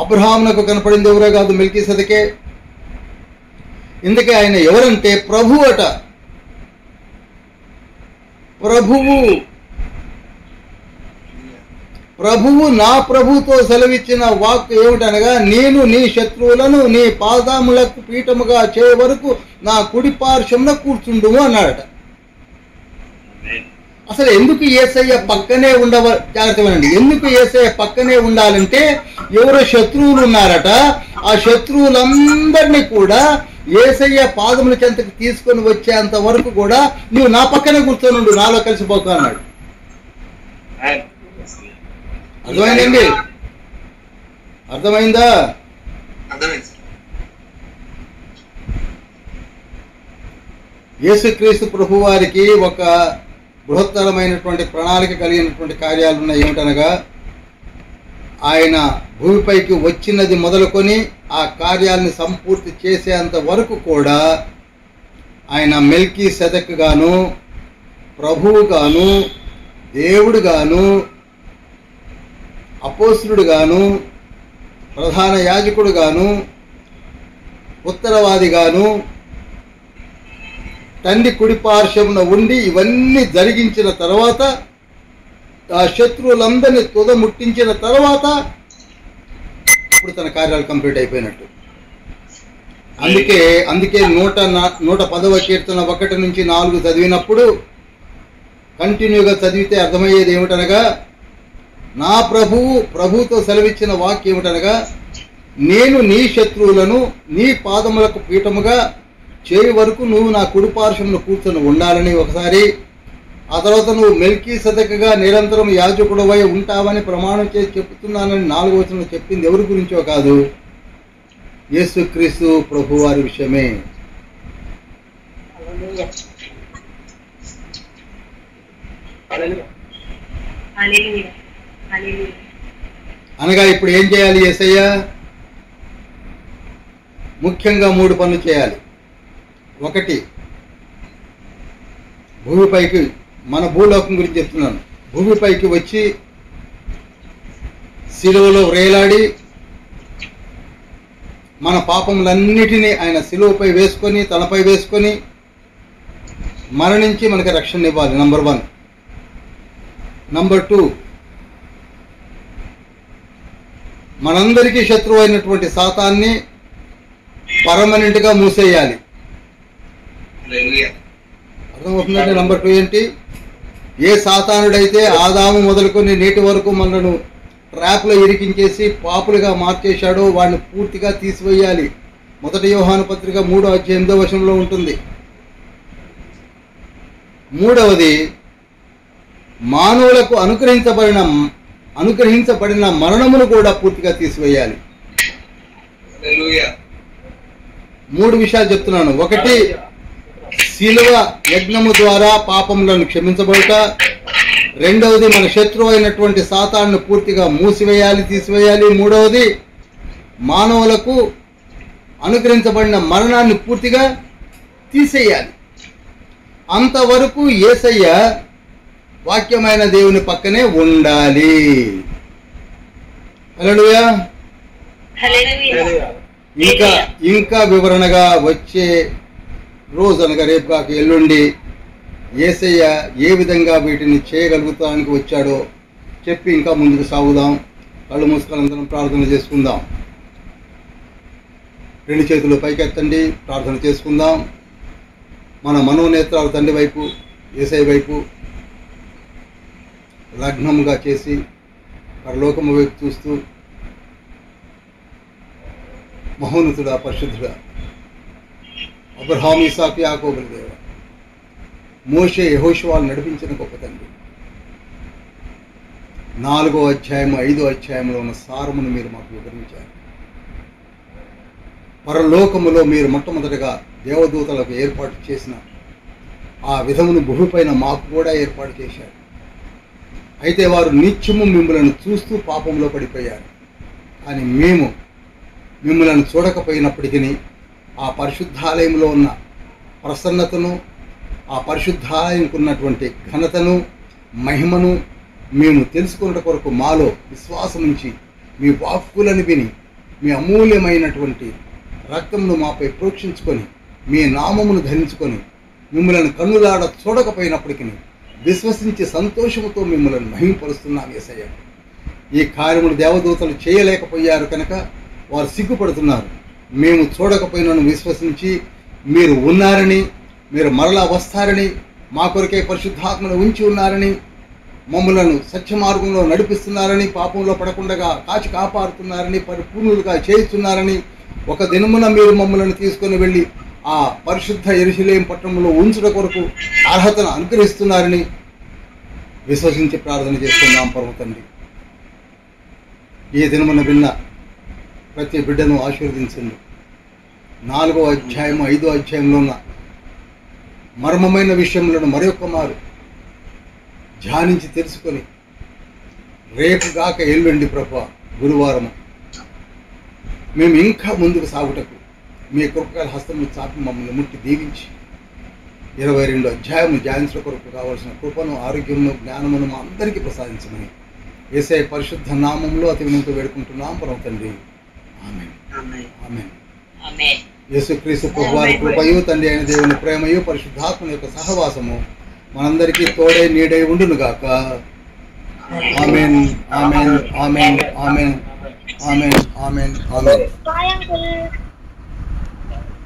అబ్రహామునకు కనపడింది ఎవరో కాదు, మెల్కీసెదెకే. ఇందుకే ఆయన ఎవరంటే ప్రభు అట. ప్రభువు నా ప్రభుతో సెలవిచ్చిన వాక్ ఏమిటనగా, నేను నీ శత్రువులను నీ పాదములకు పీఠముగా చేయ వరకు నా కుడి పార్శ్వమున కూర్చుండుము అన్నాడట. అసలు ఎందుకు యేసయ్య పక్కనే జాగ్రత్త వినండి, ఎందుకు యేసయ్య పక్కనే ఉండాలంటే, ఎవరో శత్రువులు ఉన్నారట. ఆ శత్రువులందరినీ కూడా యేసయ్య పాదముల చెంతకు తీసుకొని వచ్చేంత వరకు కూడా నువ్వు నా పక్కనే కూర్చొని ఉండు, నాలో కలిసిపోక అన్నాడు. అర్థమైందండి? అర్థమైందా? యేసుక్రీస్తు ప్రభు వారికి ఒక బృహత్తరమైనటువంటి ప్రణాళిక కలిగినటువంటి కార్యాలు ఉన్నాయి. ఏమిటనగా, ఆయన భూమిపైకి వచ్చినది మొదలుకొని ఆ కార్యాలను సంపూర్తి చేసేంత వరకు కూడా ఆయన మెల్కీసెదెక్ గాను, ప్రభువు గాను, దేవుడు గాను, అపోస్తలుడు గాను, ప్రధాన యాజకుడు గాను, ఉత్తరవాది గాను, తండ్రి కుడి పార్శ్వమున ఉండి ఇవన్నీ జరిగించిన తర్వాత, ఆ శత్రువులందరినీ తుదముట్టించిన తర్వాత ఇప్పుడు తన కార్యాలు కంప్లీట్ అయిపోయినట్టు. అందుకే 110వ కీర్తన 1-4 చదివినప్పుడు కంటిన్యూగా చదివితే అర్థమయ్యేది ఏమిటనగా, నా ప్రభువుతో సెలవిచ్చిన వాక్యం ఏమిటనగా, నేను నీ శత్రువులను నీ పాదములకు పీఠముగా చేయి వరకు నువ్వు నా కుడి పార్శ్వమున కూర్చొని ఉండాలని ఒకసారి, ఆ తర్వాత నువ్వు మెల్కీసెదెకుగా నిరంతరం యాజకుడవై ఉంటావని ప్రమాణం చేసి చెప్తున్నానని 4వ వచనంలో చెప్పింది ఎవరి గురించో కాదు, యేసుక్రీస్తు ప్రభు వారి విషయమే. అనగా ఇప్పుడు ఏం చేయాలి యేసయ్య? ముఖ్యంగా 3 పనులు చేయాలి. ఒకటి, భూమిపైకి, మన భూలోకం గురించి చెప్తున్నాను, భూమిపైకి వచ్చి శిలువలో వ్రేలాడి మన పాపములన్నిటినీ ఆయన శిలువపై వేసుకొని, తలపై వేసుకొని మరణించి మనకి రక్షణ ఇవ్వాలి. నంబర్ 1. నంబర్ 2, మనందరికీ శత్రువు అయినటువంటి సాతాన్ని పర్మనెంట్గా మూసేయాలి. అర్థమవుతుందంటే నంబర్ 2 ఏంటి? ఏ సాతానుడైతే ఆదాము మొదలుకొని నేటి వరకు మనను ట్రాప్లో ఇరికించేసి పాపులుగా మార్చేశాడో వాడిని పూర్తిగా తీసివేయాలి. 1 యోహాను పత్రిక 3వ అధ్యాయం 8వ వచనంలో ఉంటుంది. 3వది, మానవులకు అనుగ్రహించబడిన మరణమును కూడా పూర్తిగా తీసివేయాలి. 3 విషయాలు చెప్తున్నాను. 1, శిలువ యజ్ఞము ద్వారా పాపములను క్షమించబడుట. 2వది, మన శత్రువు అయినటువంటి సాతాను పూర్తిగా మూసివేయాలి, తీసివేయాలి. 3వది, మానవులకు అనుగ్రహించబడిన మరణాన్ని పూర్తిగా తీసేయాలి. అంతవరకు యేసయ్య వాక్యమైన దేవుని పక్కనే ఉండాలి. హల్లెలూయా. ఇంకా వివరణగా వచ్చే రోజు అనగా రేపు కాక ఎల్లుండి యేసయ్య ఏ విధంగా వీటిని చేయగలుగుతానికి వచ్చాడో చెప్పి ఇంకా ముందుకు సాగుదాం. కళ్ళు మూసుకొని ప్రార్థన చేసుకుందాం. 2 చేతులు పైకెత్తండి, ప్రార్థన చేసుకుందాం. మన మనోనేత్రాలు తండ్రి వైపు, యేసయ్య వైపు లగ్నముగా చేసి పరలోకము వైపు చూస్తూ, మహోన్నతుడా, పరిశుద్ధుడా, అబ్రహాము, ఇస్సాకు, యాకోబుల దేవ, మోషే, యెహోషువాను నడిపించిన గొప్ప తండ్రి, 4వ అధ్యాయము 5వ అధ్యాయంలో ఉన్న సారమును మీరు మాకు వివరించారు. పరలోకములో మీరు మొట్టమొదటిగా దేవదూతలకు ఏర్పాటు చేసిన ఆ విధమును భూమిపైన మాకు కూడా ఏర్పాటు చేశారు. అయితే వారు నిత్యము మిమ్మలను చూస్తూ పాపంలో పడిపోయారు. కానీ మేము మిమ్మలను చూడకపోయినప్పటికీ ఆ పరిశుద్ధాలయంలో ఉన్న ప్రసన్నతను, ఆ పరిశుద్ధాలయంకు ఉన్నటువంటి ఘనతను, మహిమను మేము తెలుసుకున్న కొరకు మాలో విశ్వాసం ఉంచి మీ వాక్కులను విని మీ అమూల్యమైనటువంటి రక్తమును మాపై ప్రోక్షించుకొని మీ నామమును ధరించుకొని మిమ్మల్ని కన్నులాడ చూడకపోయినప్పటికీ విశ్వసించి సంతోషముతో మిమ్మల్ని మహిమపరుస్తున్నాం యేసయ్య. ఈ కార్యములు దేవదూతలు చేయలేకపోయారు కనుక వారు సిగ్గుపడుతున్నారు. మేము చూడకపోయినను విశ్వసించి మీరు ఉన్నారని, మీరు మరలా వస్తారని, మా కొరకే పరిశుద్ధాత్మను ఉంచి ఉన్నారని, మమ్మలను సత్య మార్గంలో నడిపిస్తున్నారని, పాపంలో పడకుండా కాచి కాపాడుతున్నారని, పరిపూర్ణులుగా చేయిస్తున్నారని, ఒక దినమున మీరు మమ్మల్ని తీసుకొని వెళ్ళి ఆ పరిశుద్ధ యెరూషలేము పట్టణంలో ఉంచుట కొరకు అర్హతను అనుగ్రహిస్తున్నారని విశ్వసించి ప్రార్థన చేసుకున్నాం పరమ తండ్రి. ఈ దినమున విన్న ప్రతి బిడ్డను ఆశీర్వదించండి. 4వ అధ్యాయము 5వ అధ్యాయంలో ఉన్న మర్మమైన విషయములను మరొక మారు ధ్యానించి తెలుసుకొని రేపు గాక ఎల్లుండి ప్రభు గురువారము మేము ఇంకా ముందుకు సాగుటకు మీ కృపగల హస్తము చాపి మమ్మల్ని ముట్టి దీవించి 22 అధ్యాయము ధ్యానించడం కొరకు కావాల్సిన కృపను, ఆరోగ్యమును, జ్ఞానమును మా అందరికీ ప్రసాదించమని యేసయ్య పరిశుద్ధ నామములో అతి వినయంతో వేడుకుంటున్నాం పరమ తండ్రి. ఆమేన్. ఆమేన్. యేసుక్రీస్తు ప్రభువారి కృపయు, తండ్రి అయిన దేవుని ప్రేమయు, పరిశుద్ధాత్మ యొక్క సహవాసము మనందరికీ తోడై నీడై ఉండును గాక. ఆమేన్. ఆమేన్. ఆమేన్. ఆమేన్. ఆమేన్. ఆమేన్. ఆమేన్.